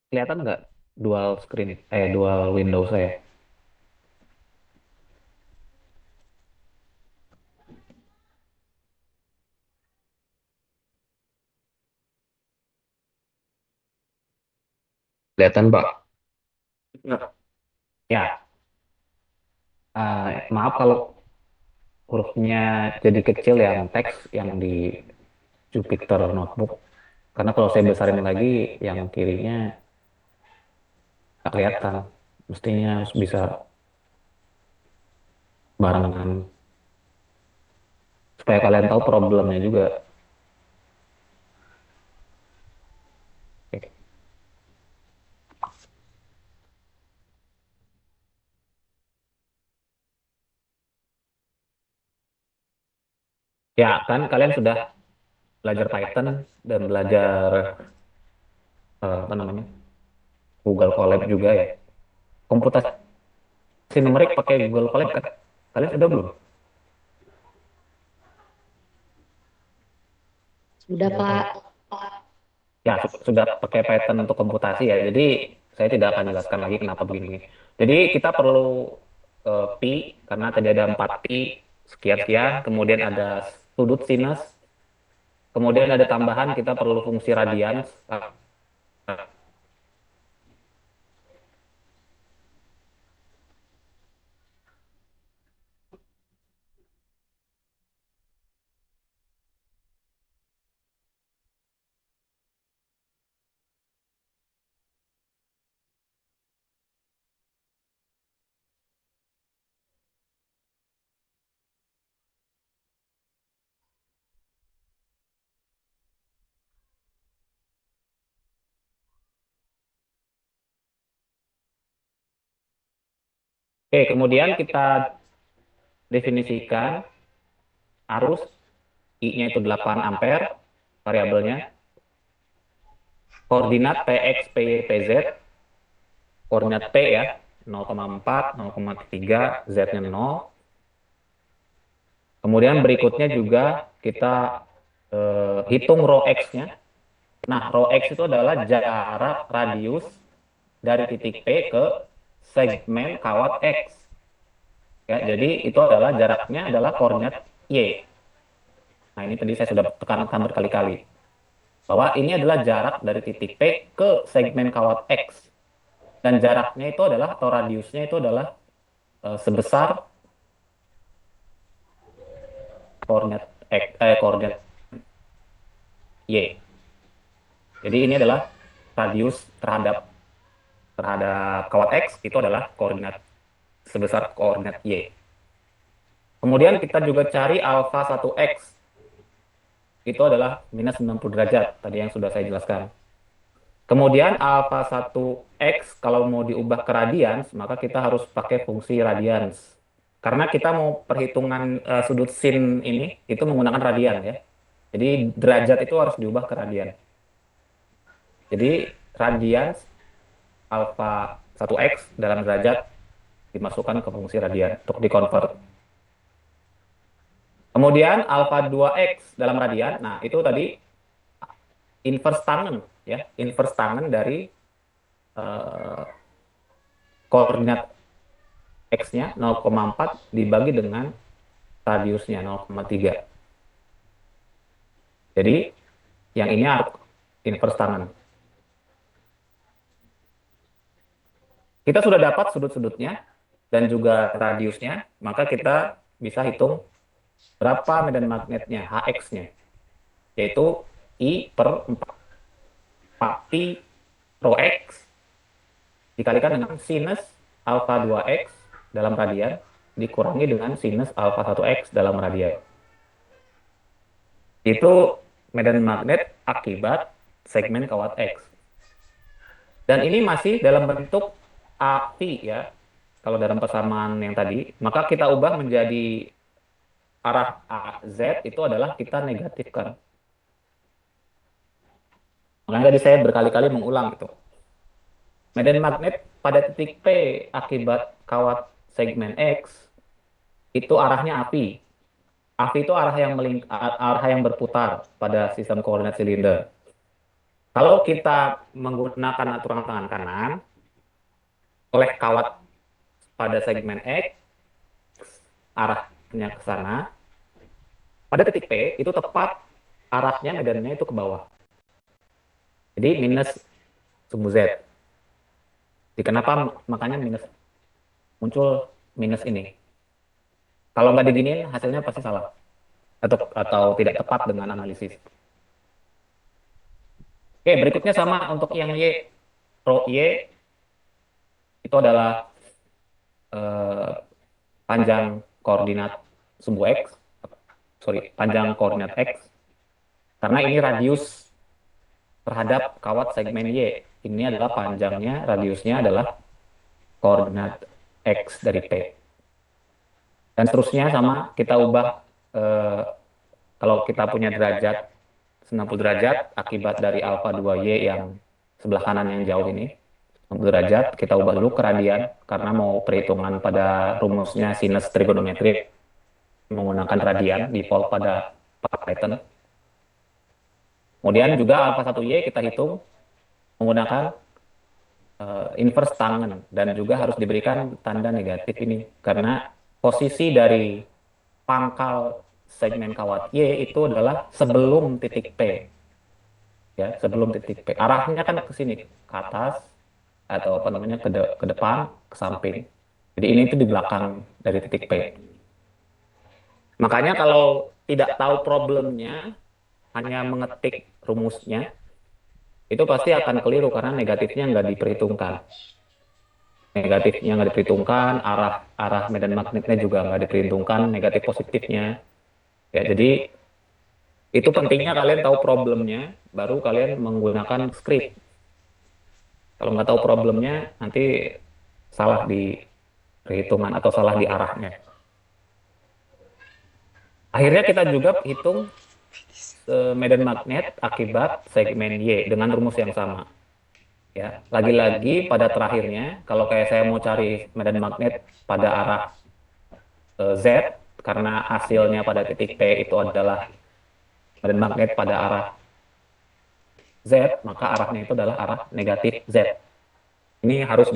Kelihatan nggak dual screen, dual window saya? Kelihatan, Pak. Nggak. Ya, maaf kalau hurufnya jadi kecil yang teks yang di Jupyter Notebook. Karena kalau saya besarin lagi, yang kirinya nggak kelihatan. Mestinya harus bisa barengan. Supaya kalian tahu problemnya juga. Oke. Ya, kan kalian sudah belajar Python dan belajar apa namanya Google Colab juga ya. Komputasi numerik pakai Google Colab kan? Kalian sudah belum? Sudah, Pak. Ya, sudah pakai Python untuk komputasi ya. Jadi saya tidak akan jelaskan lagi kenapa begini. Jadi kita perlu pi karena tadi ada 4 pi sekian-sekian, kemudian ada sudut sinus, kemudian ada tambahan kita perlu fungsi radians. Oke, kemudian kita definisikan arus I-nya itu 8 ampere variabelnya, koordinat Px, Py, Pz, koordinat P ya 0,4, 0,3, Z-nya 0. Kemudian berikutnya juga kita hitung rho X-nya. Nah, rho X itu adalah jarak radius dari titik P ke segmen kawat X. Ya, jadi itu adalah jaraknya adalah koordinat Y. Nah, ini tadi saya sudah tekankan berkali-kali. Bahwa ini adalah jarak dari titik P ke segmen kawat X. Dan jaraknya itu adalah, atau radiusnya itu adalah sebesar koordinat X, koordinat Y. Jadi ini adalah radius terhadap terhadap kawat X itu adalah koordinat sebesar koordinat Y. Kemudian kita juga cari alfa 1X. Itu adalah minus 90 derajat, tadi yang sudah saya jelaskan. Kemudian alfa 1X kalau mau diubah ke radians, maka kita harus pakai fungsi radians. Karena kita mau perhitungan sudut sin ini, itu menggunakan radian ya. Jadi derajat itu harus diubah ke radian. Jadi radians alfa 1X dalam derajat dimasukkan ke fungsi radian untuk dikonvert. Kemudian alfa 2X dalam radian, nah itu tadi inverse tangen ya, inverse tangen dari eh, koordinat X-nya 0,4 dibagi dengan radiusnya 0,3. Jadi yang ini inverse tangen. Kita sudah dapat sudut-sudutnya dan juga radiusnya, maka kita bisa hitung berapa medan magnetnya, Hx-nya, yaitu I per 4 pi rho X dikalikan dengan sinus alfa 2X dalam radian dikurangi dengan sinus alfa 1X dalam radian. Itu medan magnet akibat segmen kawat X. Dan ini masih dalam bentuk API ya. Kalau dalam persamaan yang tadi, maka kita ubah menjadi arah AZ itu adalah kita negatifkan. Makanya tadi saya berkali-kali mengulang itu. Medan magnet pada titik P akibat kawat segmen X itu arahnya api. Api itu arah yang berputar pada sistem koordinat silinder. Kalau kita menggunakan aturan tangan kanan oleh kawat pada segmen X, arahnya ke sana, pada titik P itu tepat arahnya medannya itu ke bawah. Jadi minus sumbu Z. Jadi kenapa makanya minus muncul minus ini? Kalau nggak diginiin hasilnya pasti salah atau tidak tepat dengan analisis. Oke, berikutnya sama untuk yang Y. Rho Y itu adalah eh, panjang koordinat sumbu X, sorry, panjang koordinat X, karena ini radius terhadap kawat segmen Y. Ini adalah panjangnya, radiusnya adalah koordinat X dari P. Dan seterusnya sama, kita ubah eh, kalau kita punya derajat 90 derajat akibat dari alfa 2Y yang sebelah kanan yang jauh ini, 90 derajat, kita ubah dulu ke radian karena mau perhitungan pada rumusnya sinus trigonometri menggunakan radian default pada Python. Kemudian juga alfa 1Y kita hitung menggunakan inverse tangen dan juga harus diberikan tanda negatif ini karena posisi dari pangkal segmen kawat Y itu adalah sebelum titik P, ya sebelum titik P. Arahnya kan ke sini, ke atas atau apa namanya ke depan, ke samping. Jadi ini itu di belakang dari titik P. Makanya kalau tidak tahu problemnya, hanya mengetik rumusnya, itu pasti akan keliru karena negatifnya nggak diperhitungkan. Negatifnya nggak diperhitungkan, arah arah medan magnetnya juga nggak diperhitungkan, negatif positifnya. Ya, jadi itu pentingnya kalian tahu problemnya, baru kalian menggunakan script. Kalau nggak tahu problemnya, nanti salah di perhitungan atau salah di arahnya. Akhirnya kita juga hitung medan magnet akibat segmen Y dengan rumus yang sama. Ya, lagi-lagi pada terakhirnya, kalau kayak saya mau cari medan magnet pada arah Z, karena hasilnya pada titik P itu adalah medan magnet pada arah Z, maka arahnya itu adalah arah negatif Z. Ini harus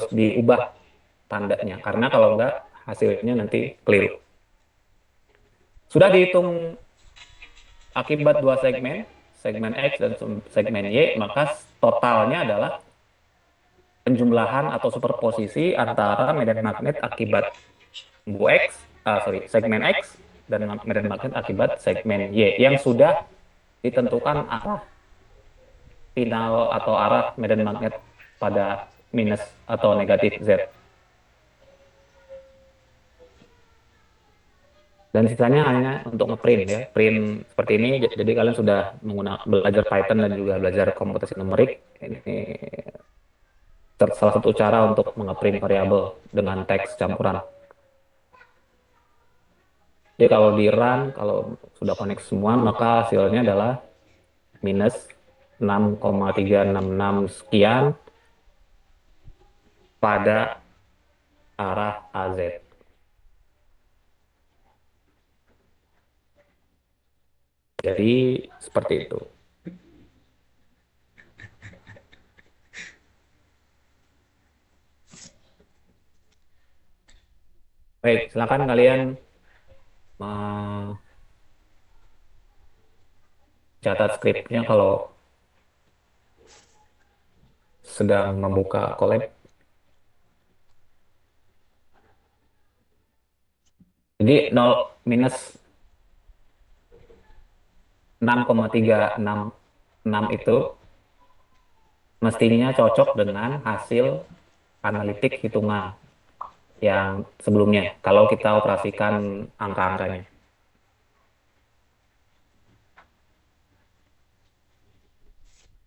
diubah tandanya, karena kalau enggak hasilnya nanti keliru. Sudah dihitung akibat dua segmen, segmen X dan segmen Y, maka totalnya adalah penjumlahan atau superposisi antara medan magnet akibat sumbu X, segmen X dan medan magnet akibat segmen Y yang sudah ditentukan arah final atau arah medan magnet pada minus atau negatif Z. Dan sisanya hanya untuk ngeprint ya, print seperti ini. Jadi kalian sudah menggunakan belajar Python dan juga belajar komputasi numerik. Ini salah satu cara untuk mengeprint variabel dengan teks campuran. Jadi kalau di run, kalau sudah connect semua, maka hasilnya adalah minus 6,366 sekian pada arah AZ. Jadi seperti itu. Baik, silakan kalian mencatat skripnya kalau sedang membuka collab. Jadi 0 minus 6,366 itu mestinya cocok dengan hasil analitik hitungan yang sebelumnya kalau kita operasikan angka-angkanya.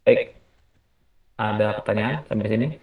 Baik, ada pertanyaan sampai sini?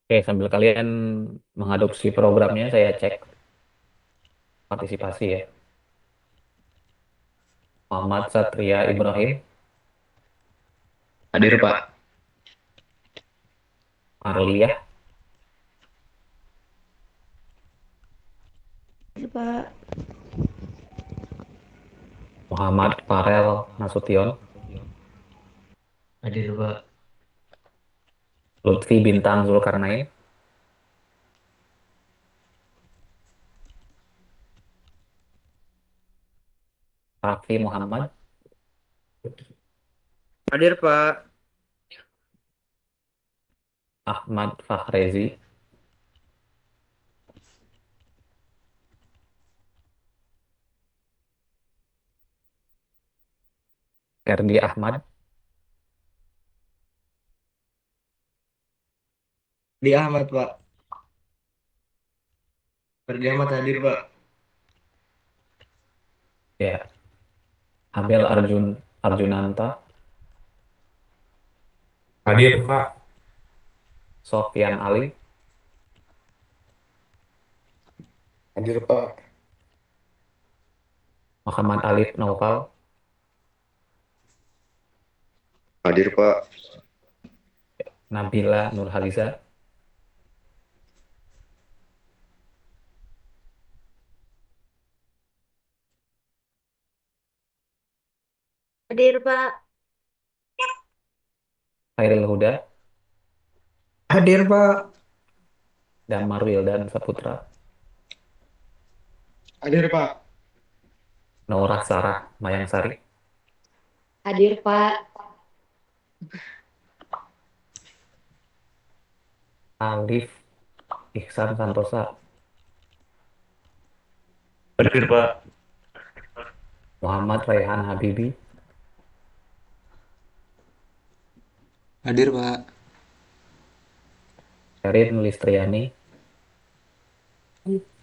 Oke, sambil kalian mengadopsi programnya, saya cek partisipasi ya. Muhammad Satria Ibrahim, Hadir Pak. Marliah, Iya, Pak. Muhammad Farel Nasution, Hadir Pak. Lutfi Bintang Zulkarnain, Raffi Muhammad, Hadir, Pak. Ahmad Fahrezi, Erdi Ahmad, Di Ahmad Pak. Ferdi Ahmad hadir Pak. ya, Abel Arjunanta, Hadir, Pak. Sofyan Ali, Hadir, Pak. Muhammad Alif Naufal, Hadir, Pak. Nabila Nurhaliza, Hadir, Pak. Khairil Huda, Hadir, Pak. Damar Wildan Saputra, Hadir, Pak. Naurah Sarah Mayangsari, Hadir, Pak. Alif Ihsan Santosa, Hadir Pak. Muhammad Raihan Habibi, Hadir Pak. Sherin Listriani,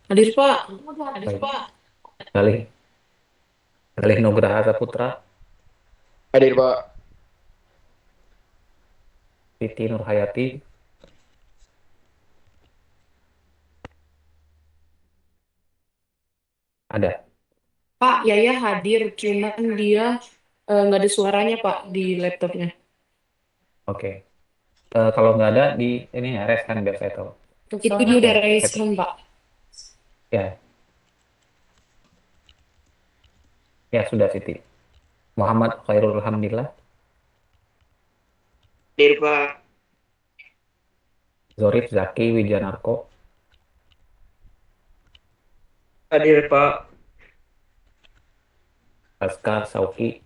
Hadir, Pak. baik, Galih, Galih Nugraha Saputra, Hadir, Pak. Siti Nurhayati, ada. Pak, Yaya hadir, cuman dia nggak ada suaranya Pak di laptopnya. Oke. Kalau nggak ada di ini ya, rest hand biar saya tahu. Itu dia udah Oke, raise saya hand Pak. ya, ya sudah Siti. Muhammad Khairul Hamdillah, Hadir, Pak. Zorif Zaki Wijanarko, Hadir, Pak. Askar Sauki,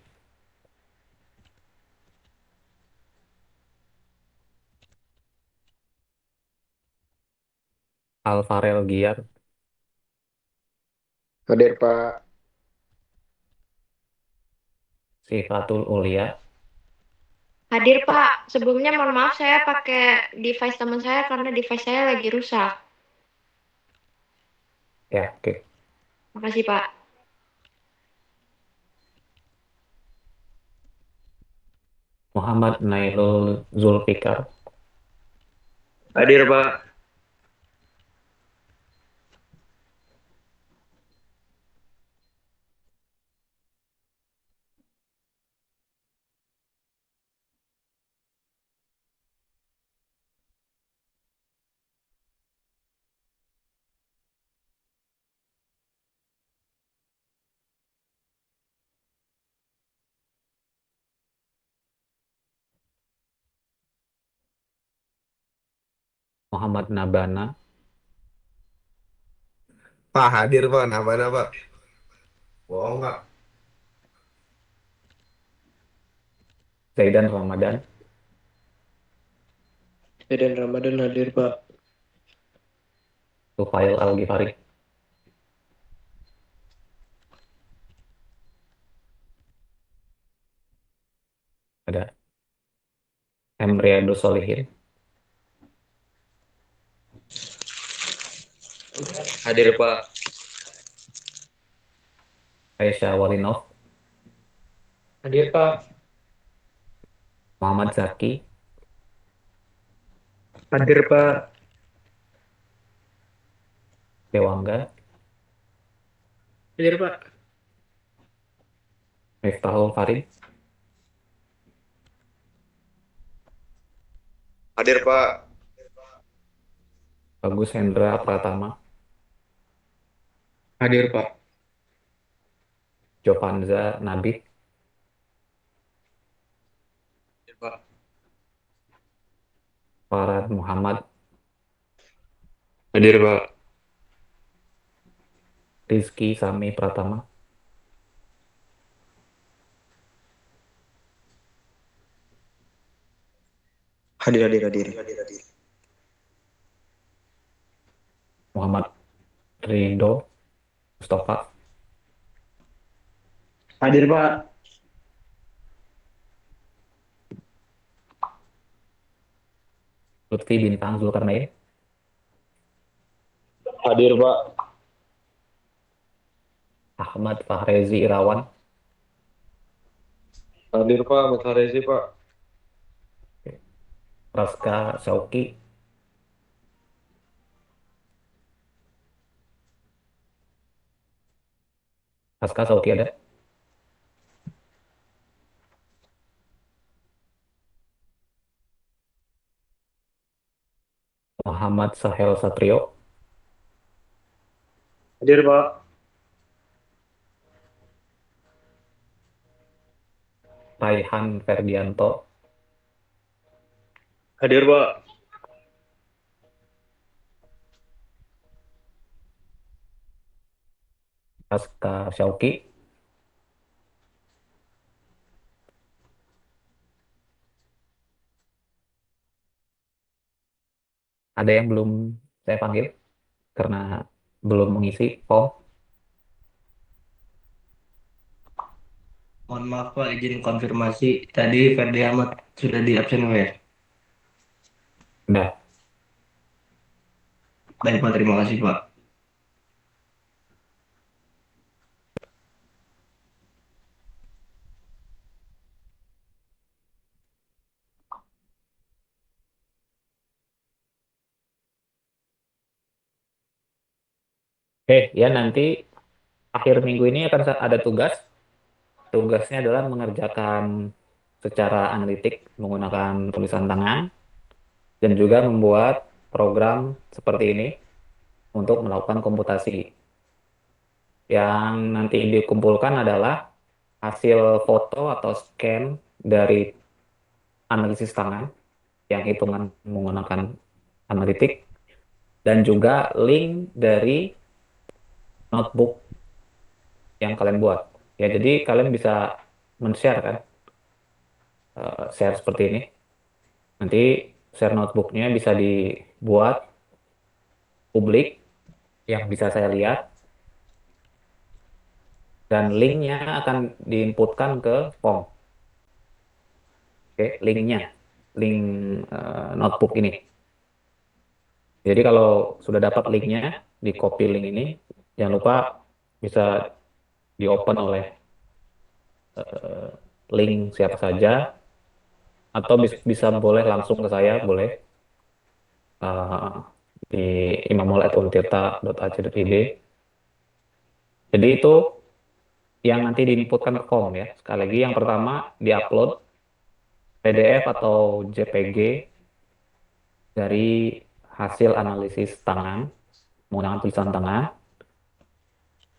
Alfarel Giar, Hadir, Pak. Sifatul Ulia, Hadir, Pak. Sebelumnya mohon maaf saya pakai device teman saya karena device saya lagi rusak. ya oke. Makasih, Pak. Muhammad Nailul Zulfikar, Hadir, Pak. Muhammad Nabana, Pak, hadir, Pak. Nabana, Pak. Bohong nggak? Zaidan Ramadan, Dan Ramadan hadir, Pak. Tufail Al-Ghifari, ada M. Riyadus Solihin, Hadir Pak. Aisyah Walinov, Hadir, Pak. Muhammad Zaki, Hadir, Pak. Dewangga, Hadir Pak. Miftahul Farid, Hadir Pak. Bagus Hendra Pratama, Hadir Pak. Jovanza Nabi, Hadir Pak. Farad Muhammad, Hadir Pak. Rizky Sami Pratama, Hadir, hadir, hadir. Muhammad Ridho Mustafa, Hadir Pak. Lutfi Bintang Zulkarnain, Hadir Pak. Ahmad Fahrezi Irawan, Hadir Pak, Mas Farezi Pak. Praska Syauki, Praska Syauki ada, Muhammad Sahel Satrio, Hadir Pak. Raihan Ferdianto, Hadir Pak. Praska Syauki, ada yang belum saya panggil karena belum mengisi form. Mohon maaf Pak, izin konfirmasi. Tadi Ferdi Ahmad sudah di absen Pak ya? Udah, Baik Pak, terima kasih Pak. oke ya nanti akhir minggu ini akan ada tugas. Tugasnya adalah mengerjakan secara analitik menggunakan tulisan tangan dan juga membuat program seperti ini untuk melakukan komputasi. Yang nanti dikumpulkan adalah hasil foto atau scan dari analisis tangan yang hitungan menggunakan analitik dan juga link dari notebook yang kalian buat. Ya, jadi kalian bisa men-share kan, share seperti ini. Nanti share notebooknya bisa dibuat publik yang bisa saya lihat dan linknya akan diinputkan ke form. Oke, linknya, link notebook ini. Jadi kalau sudah dapat linknya, di copy link ini, jangan lupa bisa di-open oleh eh, link siapa saja, atau bisa boleh langsung ke saya, boleh eh, di imamul@untirta.ac.id. Jadi itu yang nanti diinputkan ke form ya. Sekali lagi yang pertama diupload PDF atau JPG dari hasil analisis tangan menggunakan tulisan tangan.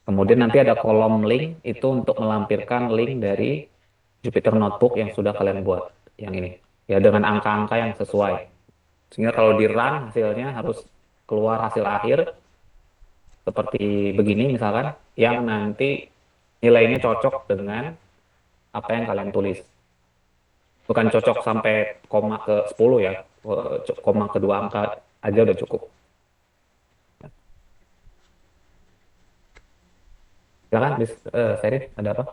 Kemudian nanti ada kolom link itu untuk melampirkan link dari Jupyter Notebook yang sudah kalian buat, yang ini. Ya dengan angka-angka yang sesuai. Sehingga kalau di run hasilnya harus keluar hasil akhir seperti begini misalkan, yang nanti nilainya cocok dengan apa yang kalian tulis. Bukan cocok sampai koma ke 10 ya, koma ke dua angka aja udah cukup. Silakan, Serif, ada apa?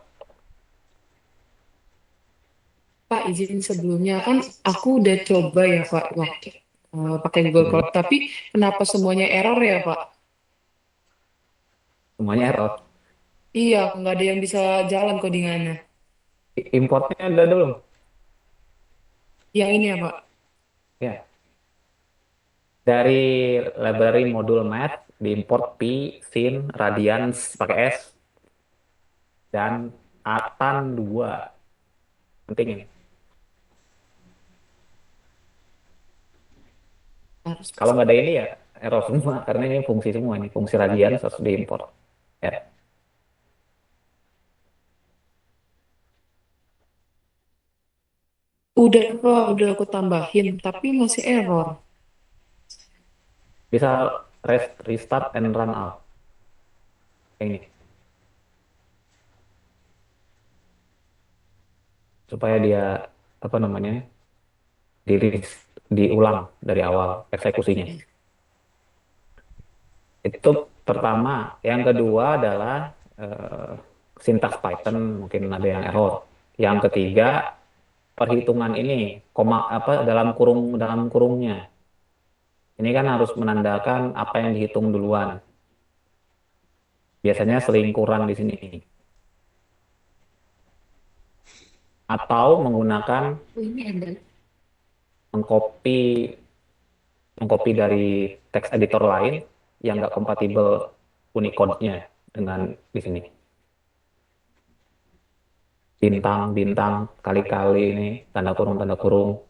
Pak, izin sebelumnya kan aku udah coba ya Pak waktu pakai Google Hmm. Cloud, tapi kenapa semuanya error ya Pak? Semuanya error. Iya, nggak ada yang bisa jalan codingannya. Importnya ada belum? Yang ini ya Pak. Ya. Dari library modul math diimport pi, sin, radians pakai S, dan atan 2. Penting ini. Harus Kalau nggak ada ini ya error semua, karena ini fungsi semua, ini fungsi radians harus diimport. Ya. udah Pak, udah aku tambahin, tapi masih error. Bisa restart and run out. Kayak ini. Supaya dia, apa namanya, diri diulang dari awal eksekusinya. Itu pertama. Yang kedua adalah eh, sintaks Python, mungkin ada yang error. Yang ketiga, perhitungan ini, koma apa dalam kurungnya. Ini kan harus menandakan apa yang dihitung duluan. Biasanya selingkuran di sini. Atau menggunakan Oh, ini ada. mengcopy mengcopy dari teks editor lain yang nggak kompatibel Unicode-nya dengan di sini. Bintang-bintang, kali-kali ini, tanda kurung.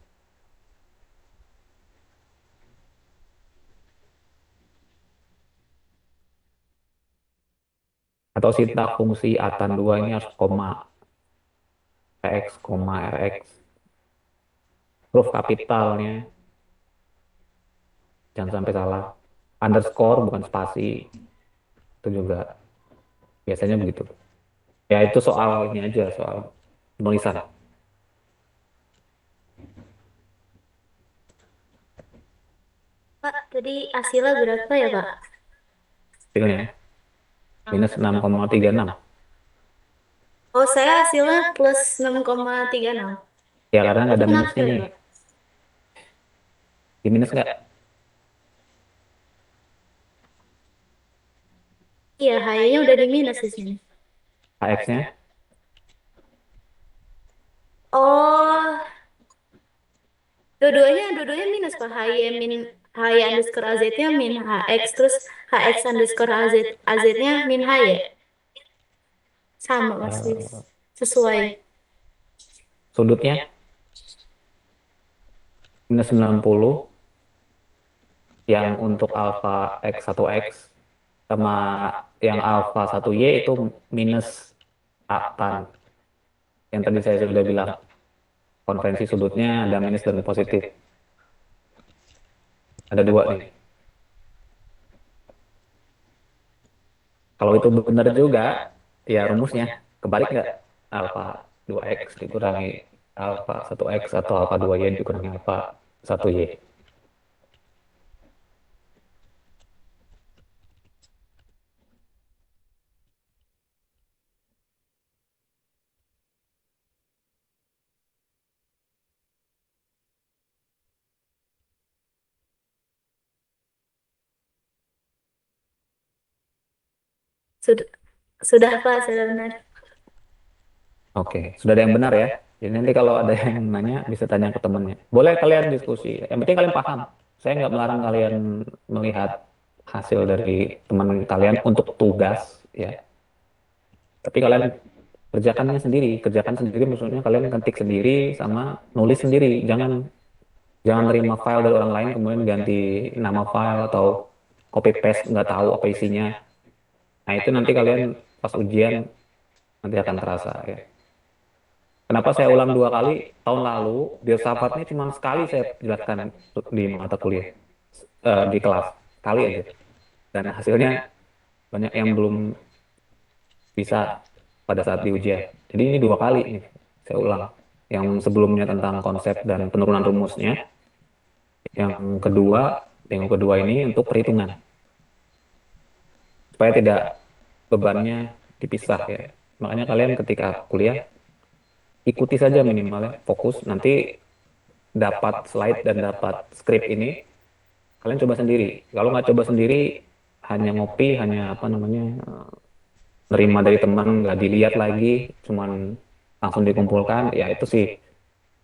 Atau sintak fungsi atan 2 ini harus koma, px, koma, rx. Huruf kapitalnya, jangan sampai salah. Underscore bukan spasi, itu juga biasanya begitu. Ya itu soal ini aja, soal penulisan. Pak, tadi hasilnya berapa ya, Pak? Hasilnya minus 6,36. Oh, saya hasilnya plus 6,36. Ya karena nggak Itu ada kenapa minusnya ya, nih. Pak? Di minus nggak? Iya, HY-nya udah di minus di sini. HX-nya Oh, dua-duanya minus, Pak. HY underscore AZ-nya min HX, terus HX underscore AZ-nya min HY. Sama, Mas. eh, Sesuai. sudutnya minus 90 yang untuk alfa X1X sama yang alfa 1Y itu minus tan. Yang tadi saya sudah bilang konvensi sudutnya ada minus dan positif. Ada dua nih. Kalau itu benar juga, ya rumusnya kebalik nggak? Alfa 2X dikurangi alfa 1X atau alfa 2Y dikurangi alfa 1Y. Sudah, sudah Pak, sudah benar. Oke, sudah ada yang benar ya. Jadi nanti kalau ada yang nanya bisa tanya ke temennya. Boleh kalian diskusi. Yang penting kalian paham. Saya nggak melarang kalian melihat hasil dari teman kalian untuk tugas ya. Tapi kalian kerjakannya sendiri. Kerjakan sendiri maksudnya kalian ketik sendiri sama nulis sendiri. Jangan jangan terima file dari orang lain kemudian ganti nama file atau copy paste nggak tahu apa isinya. Nah itu nanti kalian pas ujian nanti akan terasa ya. Kenapa saya ulang 2 kali? Tahun lalu filsafatnya cuma sekali saya jelaskan di mata kuliah, di kelas, kali aja. Dan hasilnya banyak yang belum bisa pada saat di ujian. Jadi ini 2 kali nih saya ulang. Yang sebelumnya tentang konsep dan penurunan rumusnya, yang kedua ini untuk perhitungan supaya tidak bebannya dipisah ya. Makanya kalian ketika kuliah ikuti saja minimalnya, fokus nanti dapat slide dan dapat skrip ini kalian coba sendiri. Kalau nggak coba sendiri hanya ngopi, hanya apa namanya nerima dari teman nggak dilihat lagi, cuman langsung dikumpulkan, ya itu sih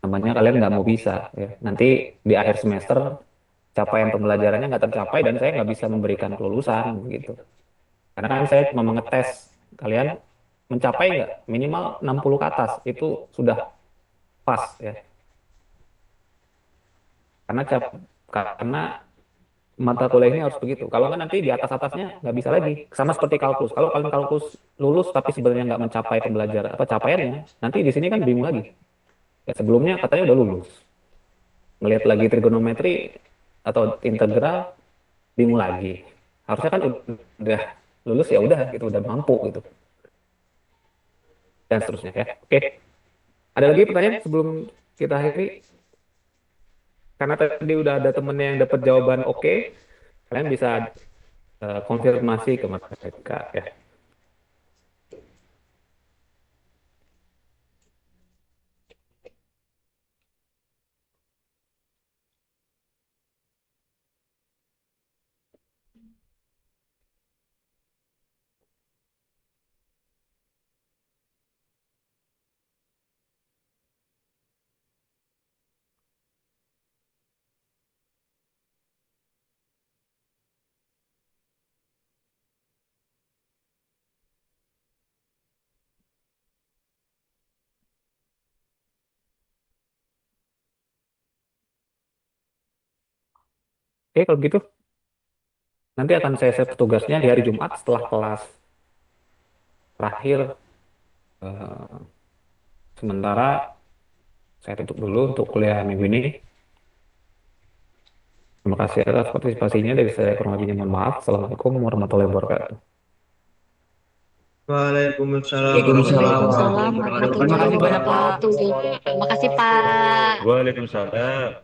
namanya kalian nggak mau bisa ya. Nanti di akhir semester capaian pembelajarannya nggak tercapai dan saya nggak bisa memberikan kelulusan gitu. Karena kan saya cuma mengetes kalian mencapai nggak minimal 60 ke atas itu sudah pas ya. Karena mata kuliah ini harus begitu. Kalau nggak nanti di atas-atasnya nggak bisa lagi. Sama seperti kalkulus. Kalau kalian kalkulus lulus tapi sebenarnya nggak mencapai pembelajaran apa capaiannya, nanti di sini kan bingung lagi. Ya, sebelumnya katanya udah lulus. Ngelihat lagi trigonometri atau integral bingung lagi. Harusnya kan udah lulus ya udah gitu, udah mampu gitu. Dan seterusnya ya. Oke. Ada lagi pertanyaan sebelum kita akhiri? Karena tadi udah ada temennya yang dapat jawaban oke, kalian bisa konfirmasi ke mereka ya. Oke, kalau gitu nanti akan saya set tugasnya di hari Jumat setelah kelas terakhir. Eh, Sementara saya tutup dulu untuk kuliah minggu ini. Terima kasih atas partisipasinya dari saya, kurang lebihnya mohon maaf. Assalamualaikum warahmatullahi wabarakatuh. Waalaikumsalam Waalaikumsalam warahmatullahi Waalaikumsalam warahmatullahi wabarakatuh. warahmatullahi wabarakatuh. wabarakatuh. Makasih, Pak. Waalaikumsalam.